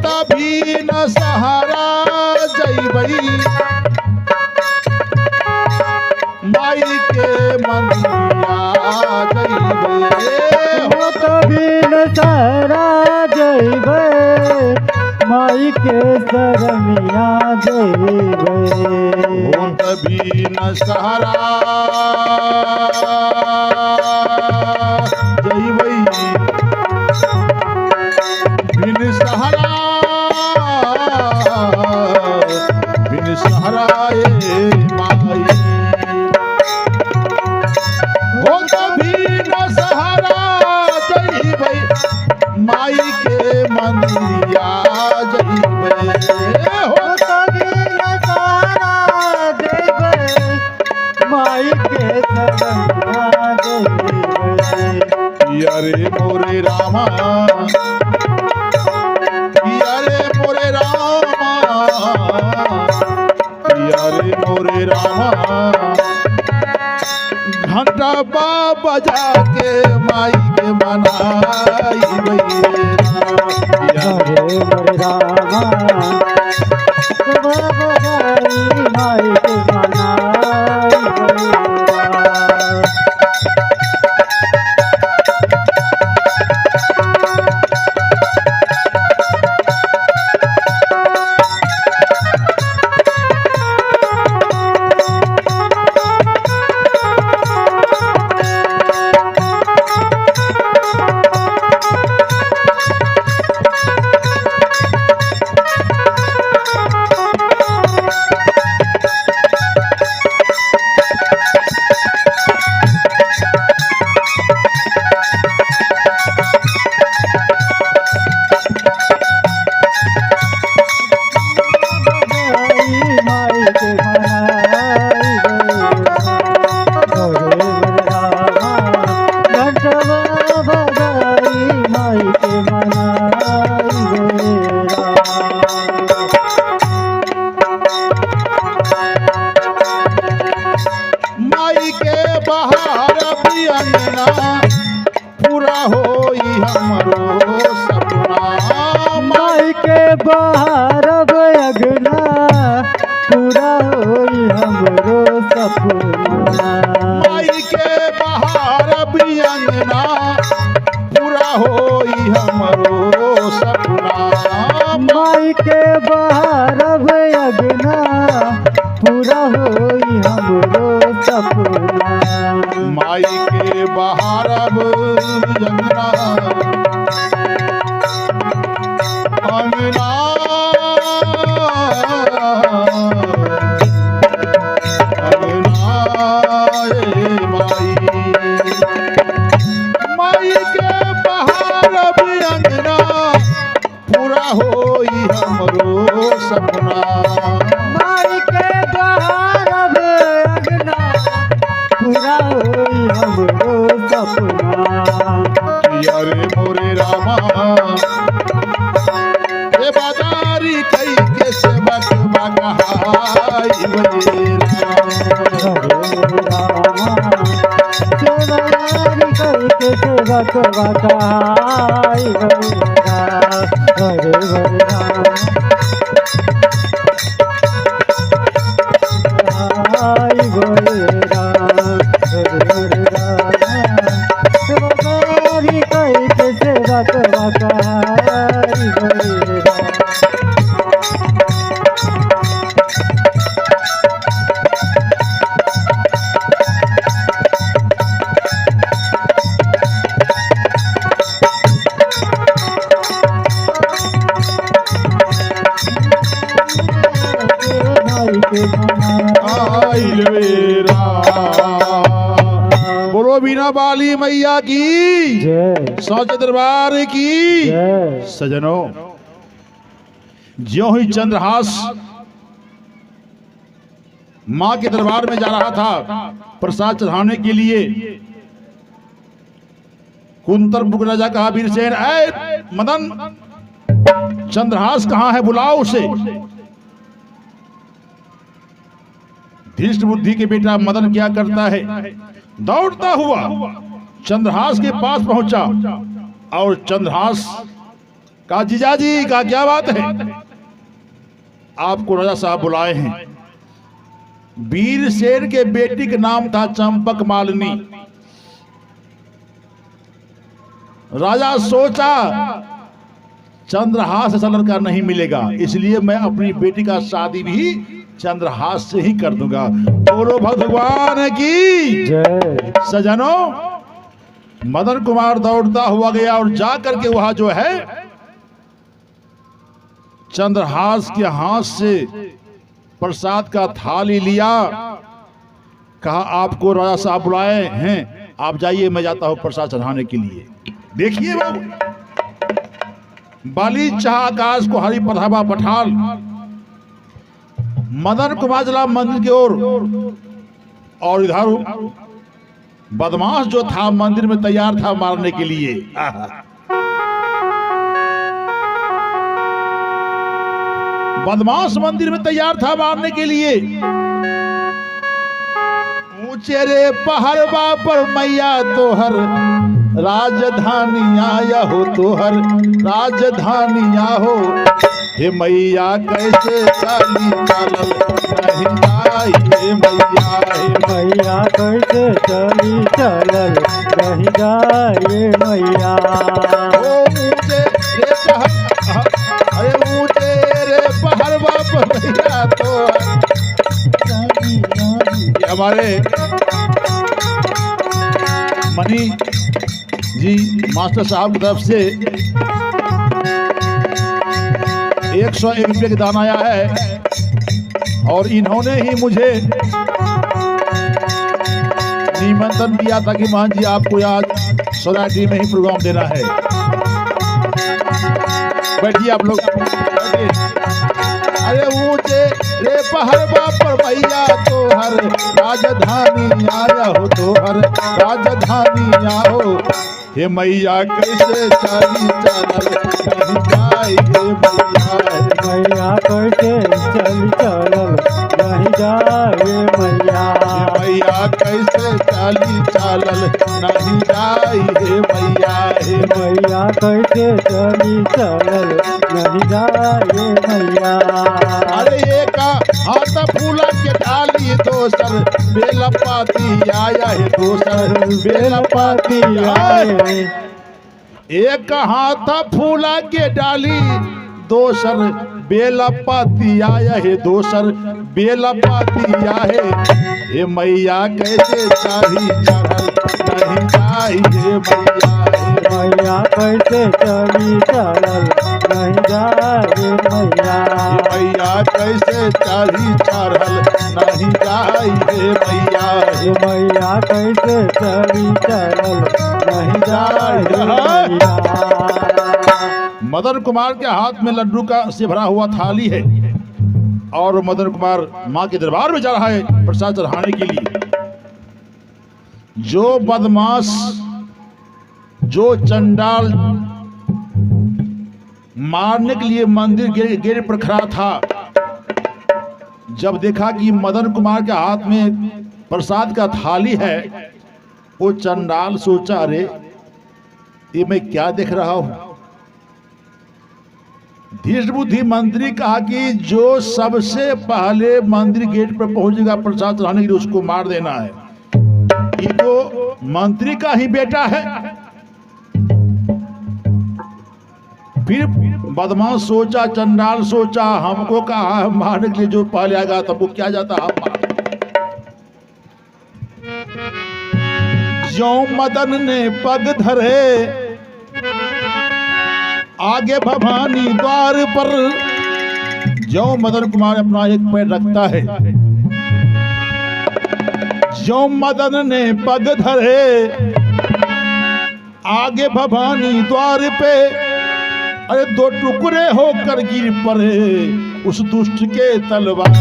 तभी न सहारा जइबई माई के मंदिरिया जइबे हो तभी न सारा जइबे माई के शरणिया जइबे हो तभी न सहारा जइबई बिन सहारा ए माई हो कभी न सहारा जइबई माई के मंदिरिया जइबे हो तभी न सारा जइबे माई के शरणिया जइबे पिया रे मोरे रामा पिया रे मोरे रामा पिया रे मोरे रामा घंटा बजा के माई के मनाई पिया हरे मोरे रामा सुबह बजाई माई के मनाई माई के बहार पियंगना पूरा होई हमरो सपना माई के बाहर अगना पूरा होई हमरो सपना माई के बहार पियंगना पूरा होई हमरो सपना माई के बाहर अगना पूरा होई हमरो सपना माई के बहार अंगना अंगना माई के बहार अंगना पूरा होई हमरो सपना माई के बाहर अगना पूरा होई हमरो सपना पिया रे मोरे रामा ये बाजारी कई के सेवक बगहाई सेवक बकाई हरे हरे आई गोरे सेवकारी कई के सेवक बकाई गोरे बोलो बीना वाली मैया की जय सौचे दरबार की जय सजनों, ज्यों ही चंद्रहास मां के दरबार में जा रहा था प्रसाद चढ़ाने के लिए, कुंतरपुर राजा कहा वीरसेन, ऐ मदन, चंद्रहास कहाँ है, बुलाओ उसे। धीष्ट बुद्धि के बेटा मदन क्या करता है, दौड़ता हुआ चंद्रहास के पास पहुंचा और चंद्रहास कहा जीजाजी का क्या बात है, आपको राजा साहब बुलाए हैं। वीर सेन के बेटी का नाम था चंपक मालिनी। राजा सोचा चंद्रहास से लड़का नहीं मिलेगा, इसलिए मैं अपनी बेटी का शादी भी चंद्रहास से ही कर दूंगा। बोलो भगवान की जय। सजनों, मदन कुमार दौड़ता हुआ गया और जा करके वहां जो है चंद्रहास के हाथ से प्रसाद का थाली लिया। कहा आपको राजा साहब बुलाए हैं, आप जाइए, मैं जाता हूं प्रसाद चढ़ाने के लिए। देखिए बाबू, बाली चाह आकाश को हरी प्रधावा पठाल। मदन कुमार चला मंदिर की ओर और इधर बदमाश जो था मंदिर में तैयार था मारने के लिए। बदमाश मंदिर में तैयार था मारने के लिए। ऊंचे रे पहाड़वा पर मैया तोहर राजधानी आया हो, तोहर राजधानी हो। हे मैया कैसे चाली चलल नहीं जाई, हे मैया, हे मैया कैसे चली चलल नहीं जाए मैया। ऊंचे रे अरे ऊंचे रे पहाड़वा पर मैया तोहर। हमारे मनी जी मास्टर साहब की तरफ से 101 रुपये का दान आया है और इन्होंने ही मुझे निमंत्रण दिया था कि मान जी आपको आज सोसाइटी में ही प्रोग्राम देना है। बैठिए आप लोग, बैठिए। अरे ऊंचे रे पहाड़वा पर मैया तोहर राजधानी आया हो, तोहर राजधानी आओ। हे मैया कैसे चाली चलल नहीं जाई, हे मैया, मैया कैसे चली चलल नहीं जाए मैया। हे मैया कैसे चाली चलल नहीं जाई, हे मैया, हे मैया कैसे चली चलल नहीं जाए मैया। अरे एक हाथ फूला के डाली, दोसर बेला पाती आया है, दोसर बेला पाती आया। एक हाथ फूला के डाली, दोसर बेला पाती आया है, दोसर बेला पाती आए। हे मैया कैसे चाही चढ़ल नहीं जाई, हे मैया, मैया कैसे चली चलल नहीं जाए मैया। मैया कैसे चाही चढ़ल नहीं जाई, हे मैया, मैया कैसे चली चलल नहीं जाए मैया। मदन कुमार के हाथ में लड्डू का से भरा हुआ थाली है और मदन कुमार माँ के दरबार में जा रहा है प्रसाद चढ़ाने के लिए। जो बदमाश, जो चंडाल मारने के लिए मंदिर गेट पर खड़ा था, जब देखा कि मदन कुमार के हाथ में प्रसाद का थाली है, वो चंडाल सोचा अरे ये मैं क्या देख रहा हूं। धीर बुद्धि मंत्री कहा कि जो सबसे पहले मंदिर गेट पर पहुंचेगा प्रसाद चढ़ाने के लिए उसको मार देना है। ये तो मंत्री का ही बेटा है। फिर बदमाश सोचा, चंडाल सोचा, हमको कहा मारने के लिए जो पहले आएगा तब वो क्या जाता हम मार। जो मदन ने पग धरे आगे भवानी द्वार पर, जो मदन कुमार अपना एक पैर रखता है, जो मदन ने पग धरे आगे भवानी द्वार पे, अरे दो टुकड़े होकर गिर पड़े उस दुष्ट के तलवार।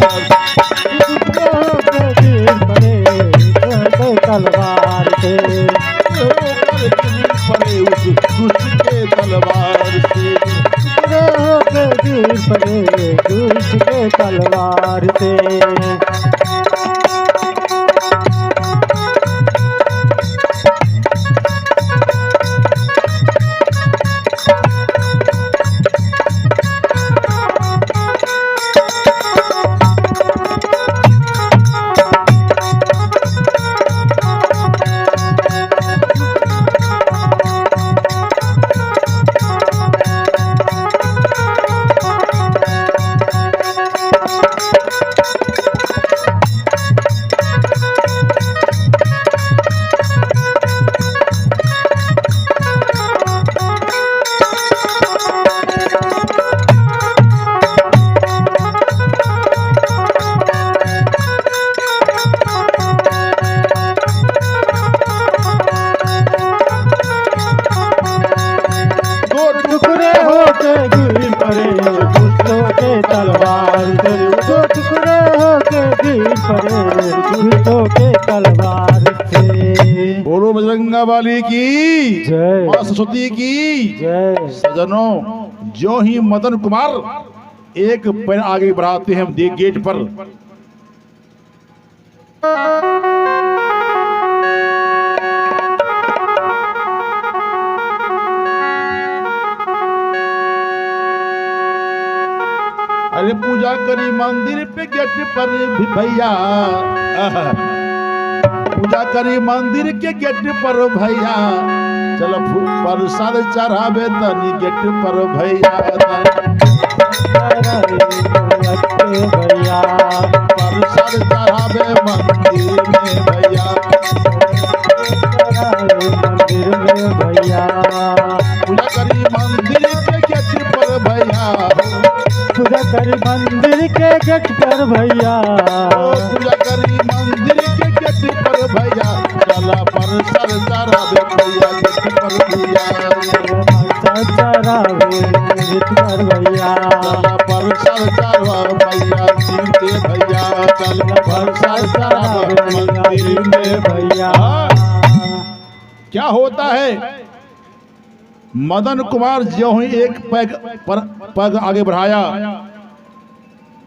तलवार से गिर पड़े उस दुष्ट के तलवार से, गिर पड़े दुष्ट के तलवार से। पड़े दुष्टों के तलवार से, दो टुकड़े होके गिर पड़े दुष्टों के तलवार से। बोलो बजरंगा वाली की जय। मां सरस्वती की जय। सजनों, जो ही मदन कुमार एक पैर आगे बढ़ाते हैं गेट पर, अरे पूजा करी मंदिर पे गेट पर भी भैया, पूजा करी मंदिर के गेट पर भैया, चलो प्रसाद चढ़ावे तनी गेट पर भैया, भैया प्रसाद चढ़ावे मंदिर में भैया, मंदिर में भैया, पूजा करी मंदिर के गेट पर भैया, पूजा करी मंदिर के गेट पर भैया, पूजा करी मंदिर के गेट पर भैया, चला प्रसाद चढ़ावे भैया गेट पर भैया, चढ़ावे गेट पर भैया, चला प्रसाद चढ़ावे भैया सिर के भैया, चला प्रसाद चढ़ावे मंदिर में भैया। क्या होता है, मदन कुमार ज्यों ही एक पग आगे बढ़ाया,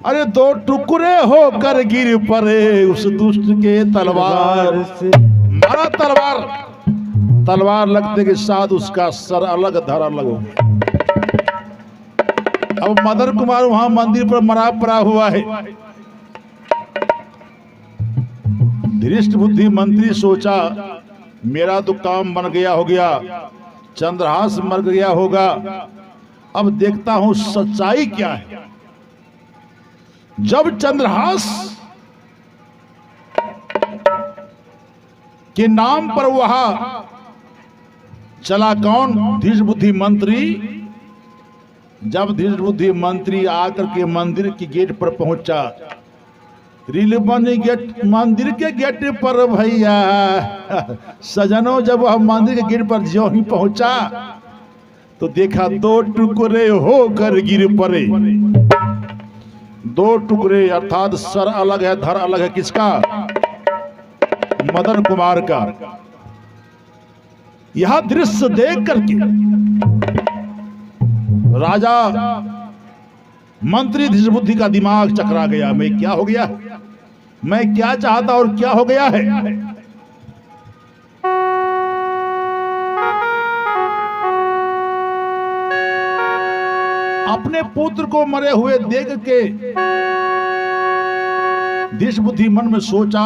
अरे दो टुकड़े होकर गिर पड़े उस दुष्ट के तलवार से, मारा तलवार, तलवार लगते के साथ उसका सर अलग धर अलग हो गया। अब मदन कुमार वहां मंदिर पर मरा पड़ा हुआ है। धृष्ट बुद्धि मंत्री सोचा मेरा तो काम बन गया हो गया, चंद्रहास मर गया होगा, अब देखता हूं सच्चाई क्या है। जब चंद्रहास के नाम पर वहां चला कौन, धृष्ट बुद्धि मंत्री, जब धृष्ट बुद्धि मंत्री आकर के मंदिर के गेट पर पहुंचा, रीलबनी गेट मंदिर के गेट पर भैया, सजनों जब हम मंदिर के गेट पर जो ही पहुंचा तो देखा दो टुकड़े होकर गिर पड़े, दो टुकड़े अर्थात सर अलग है धर अलग है, किसका, मदन कुमार का। यह दृश्य देख करके राजा मंत्री धृष्ट बुद्धि का दिमाग चकरा गया, मैं क्या हो गया, मैं क्या चाहता और क्या हो गया है। अपने पुत्र को मरे हुए देख के धृष्ट बुद्धि मन में सोचा,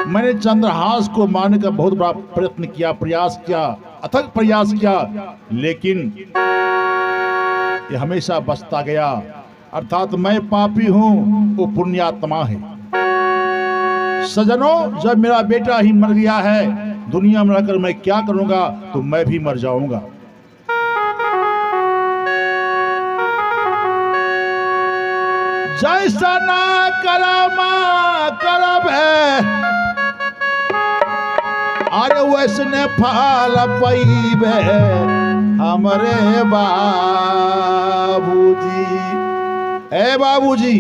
मैंने चंद्रहास को मारने का बहुत बड़ा प्रयत्न किया, प्रयास किया, अथक प्रयास किया, लेकिन ये हमेशा बचता गया, अर्थात मैं पापी हूं, वो पुण्यात्मा है। सजनों जब मेरा बेटा ही मर गया है, दुनिया में रहकर मैं क्या करूंगा, तो मैं भी मर जाऊंगा। जैसा ना करमा करब है, अरे वैसने फल पैबे हमरे बाबूजी। ए बाबूजी,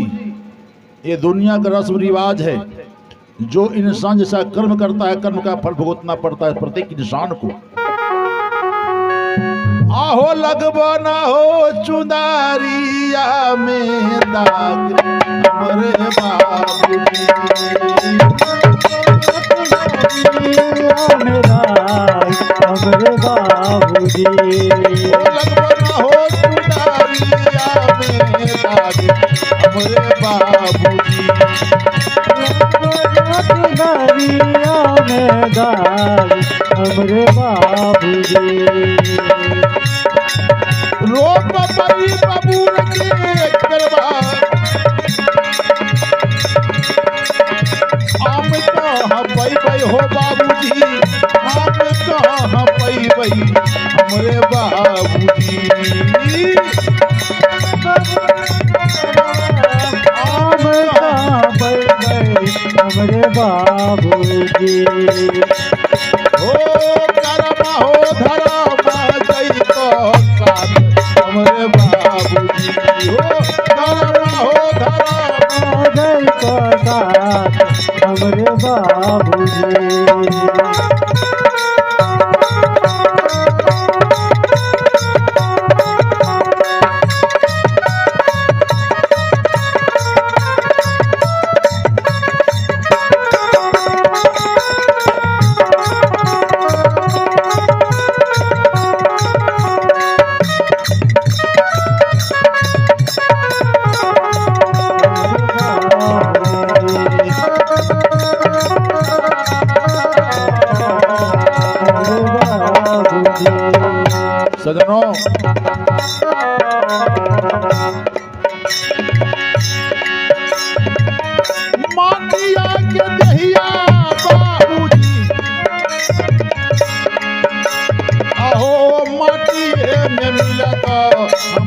ये दुनिया का रस्म रिवाज है, जो इंसान जैसा कर्म करता है कर्म का फल भुगतना पड़ता है प्रत्येक इंसान को। आहो लगबो ना हो चुंदारिया में दाग हमरे बाबूजी, हमरे बाबूजी, लगबो ना हो चुंदारिया में दाग हमरे बाबूजी, चुनरिया में दाग हमरे बाबूजी। रोक बबरी बबूर के करवा, आम कहाँ पैबै हो बाबूजी, आम कहाँ पैबै हमरे बाबूजी, आम कहाँ पैबै हमरे बाबूजी। हो करमा हो धरमा जई तो साथ हमरे बाबूजी।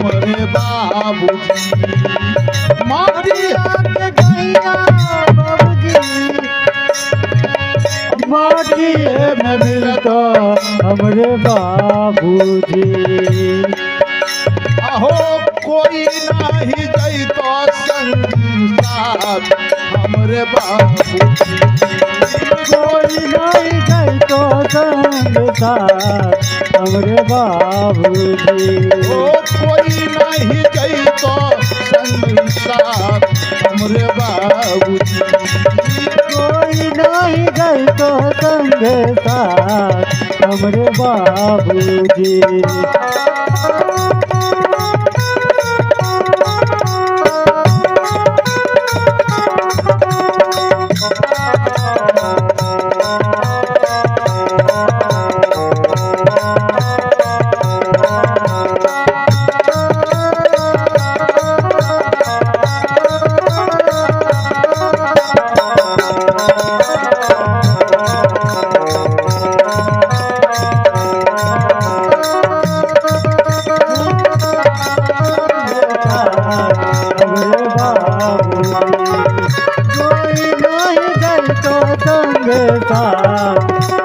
हमरे बाबूजी। माटी के गैया बाबूजी, माटी में मिलता हमरे बाबूजी। अहो कोई नहीं जैतो संगी साथ हमरे बाबूजी। कोई नहीं जैतो संग साथ हमरे बाबूजी। ओ कोई नहीं जैतो संगी साथ हमरे बाबूजी। कोई नहीं जैतो संग साथ हमरे बाबूजी।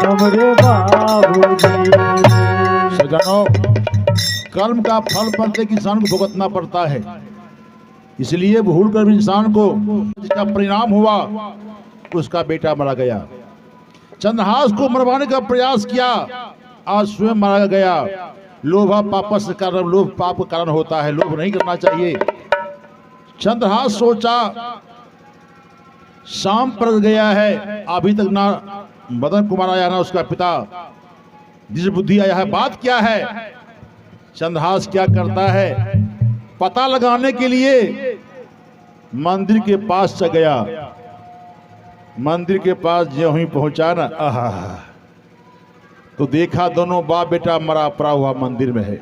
हमरे बाबूजी। सजनों, कर्म का फल प्रत्येक इंसान को भुगतना पड़ता है, इसलिए भूल कर भी इंसान को जिसका परिणाम हुआ उसका बेटा मारा गया। चंद्रहास को मरवाने का प्रयास किया, आज स्वयं मारा गया। लोभा पापस कारण, लोभ पाप का कारण होता है, लोभ नहीं करना चाहिए। चंद्रहास सोचा शाम पड़ गया है, अभी तक ना मदन कुमार आया ना उसका पिता, जिस बुद्धि आया है। बात क्या है? चंद्रहास क्या करता है, पता लगाने के लिए मंदिर के पास चल गया। मंदिर के पास जो ही पहुंचा ना, आहा, तो देखा दोनों बाप बेटा मरा पड़ा हुआ मंदिर में है।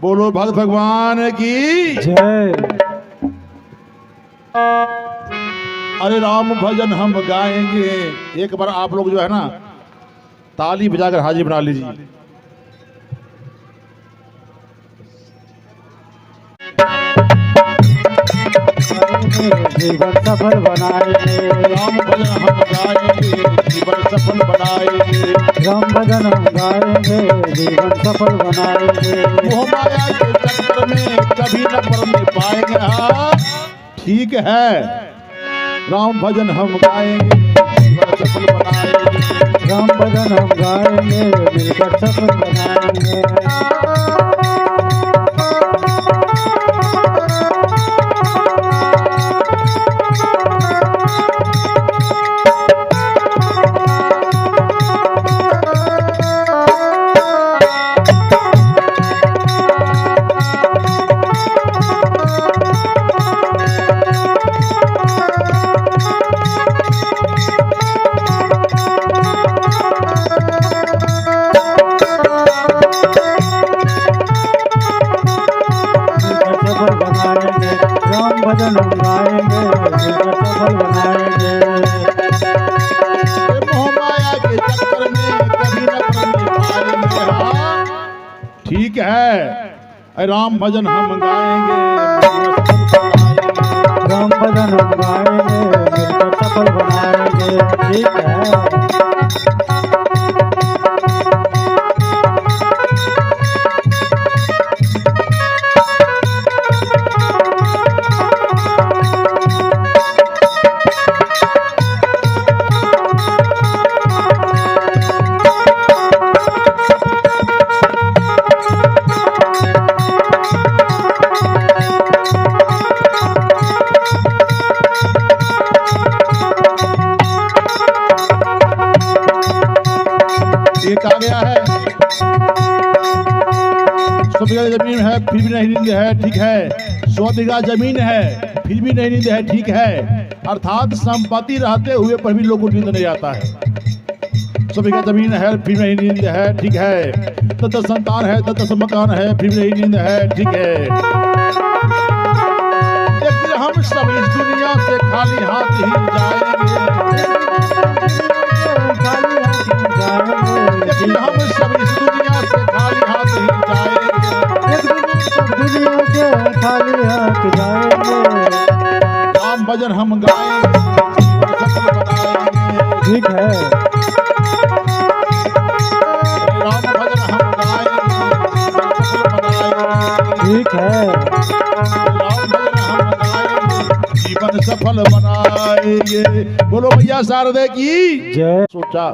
बोलो भक्त भगवान की जय। अरे राम भजन हम गाएंगे। एक बार आप लोग जो है ना ताली बजाकर हाजिर बना लीजिए। जीवन सफल बनाएंगे, राम भजन हम गाएंगे, जीवन सफल बनाएंगे। राम भजन हम गाएंगे, जीवन सफल बनाएंगे। मोह माया के चक्कर में कभी न पड़ने पाएंगे। हाँ ठीक है, राम भजन हम गाएंगे, जीवन सफल बनाएंगे। राम भजन हम गाएंगे, मिलकर सफल बनाएंगे। राम भजन हम गाएंगे, मिलकर सफल बनाएंगे। मोह माया के चक्कर में कभी न पड़ने पाएंगे। हाँ ठीक है, राम भजन हम गाएंगे, जीवन सफल बनाएंगे। राम भजन हम गाएंगे, मिलकर सफल बनाएंगे। ठीक है। एक आ गया है, 100 बीघा जमीन है फिर भी नहीं नींद है। ठीक है, 100 बीघा जमीन है फिर भी नहीं नींद है। ठीक है, अर्थात संपत्ति रहते हुए पर भी लोगों को नींद नहीं आता है। 100 बीघा जमीन है फिर नहीं नींद है। ठीक है, 10 संतान है, 10 मकान है फिर भी नहीं नींद है। ठीक है, एक दिन हम सब इस दुनिया से खाली हाथ ही जाएंगे। एक दिन हम सब इस दुनिया से खाली हाथ ही जाएंगे। दुनिया से खाली हाथ जाएंगे। राम भजन हम गाएंगे, जीवन सफल बनाएंगे। ठीक है। राम भजन हम गाएंगे, जीवन सफल बनाएंगे। ठीक है। राम भजन हम गाएंगे, जीवन सफल बनाएंगे। बोलो भैया शारदे की जय। सोचा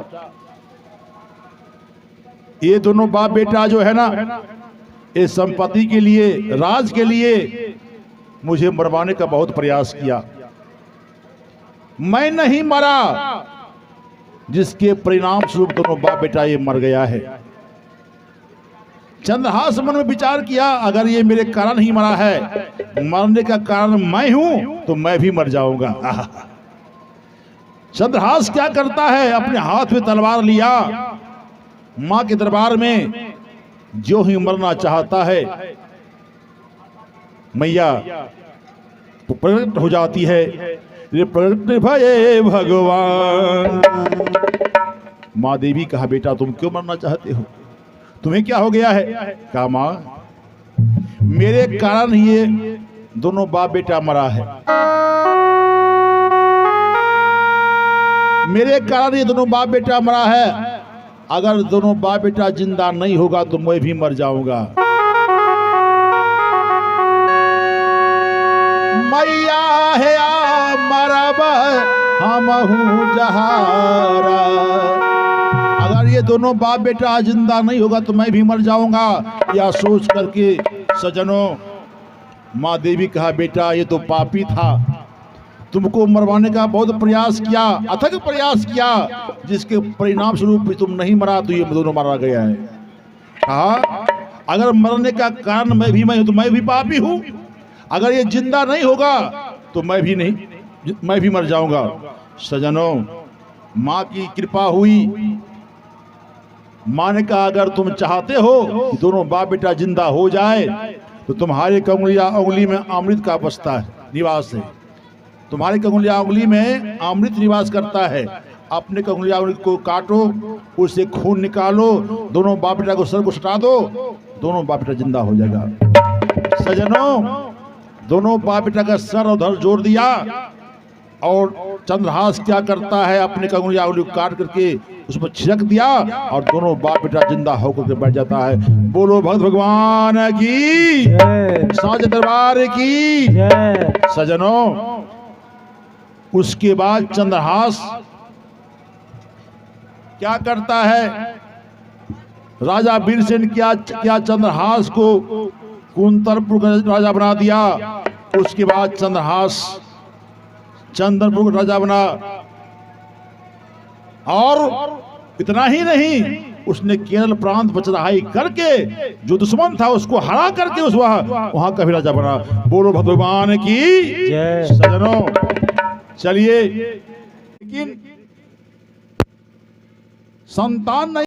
ये दोनों बाप बेटा जो है ना, इस संपत्ति के लिए, राज के लिए मुझे मरवाने का बहुत प्रयास किया। मैं नहीं मरा, जिसके परिणाम स्वरूप दोनों बाप बेटा ये मर गया है। चंद्रहास मन में विचार किया, अगर ये मेरे कारण ही मरा है, मरने का कारण मैं हूं, तो मैं भी मर जाऊंगा। चंद्रहास क्या करता है, अपने हाथ में तलवार लिया, मां के दरबार में जो ही मरना चाहता है, मैया तो प्रकट हो जाती है। ये प्रकट भये भगवान। माँ देवी कहा, बेटा तुम क्यों मरना चाहते हो, तुम्हें क्या हो गया है? कहा, माँ मेरे कारण ही ये दोनों बाप बेटा मरा है, मेरे कारण ये दोनों बाप बेटा मरा है। अगर दोनों बाप बेटा जिंदा नहीं होगा तो मैं भी मर जाऊंगा। मैया है मरब हमहू जहारा। अगर ये दोनों बाप बेटा जिंदा नहीं होगा तो मैं भी मर जाऊंगा। या सोच करके सजनों, माँ देवी कहा, बेटा ये तो पापी था, तुमको मरवाने का बहुत प्रयास किया, अथक प्रयास किया, जिसके परिणाम स्वरूप भी तुम नहीं मरा, तो ये दोनों मारा गया है। कहा, अगर मरने का कारण मैं हूं तो मैं भी पापी हूं। अगर ये जिंदा नहीं होगा तो मैं भी मर जाऊंगा। सजनों, माँ की कृपा हुई। माँ ने कहा, अगर तुम चाहते हो कि दोनों बाप बेटा जिंदा हो जाए, तो तुम्हारे उंगली में अमृत का बसता है, निवास है। तुम्हारे कंगुलिया उंगली में अमृत निवास करता है। अपने कंगुलिया उंगली को काटो, उससे खून निकालो, दोनों बाप बेटा को सर को सटा दो, दोनों बाप बेटा जिंदा हो जाएगा। सजनों, दोनों बाप बेटा का सर उधर जोड़ दिया, और चंद्रहास क्या करता है, अपने कंगुलिया उंगली को काट करके उसमें छिड़क दिया, और दोनों बाप बेटा जिंदा होकर के बैठ जाता है। बोलो भक्त भगवान की जय। साँचे दरबार की जय। सजनों, उसके बाद चंद्रहास क्या करता है, राजा वीरसेन क्या चंद्रहास को कुंतलपुर का राजा बना दिया। उसके बाद चंद्रहास चंद्रपुर का राजा बना, और इतना ही नहीं, उसने केरल प्रांत पर चढ़ाई करके जो दुश्मन था उसको हरा करके उस वहां का भी राजा बना। बोलो भगवान की जय। सजनों, चलिए, लेकिन संतान नहीं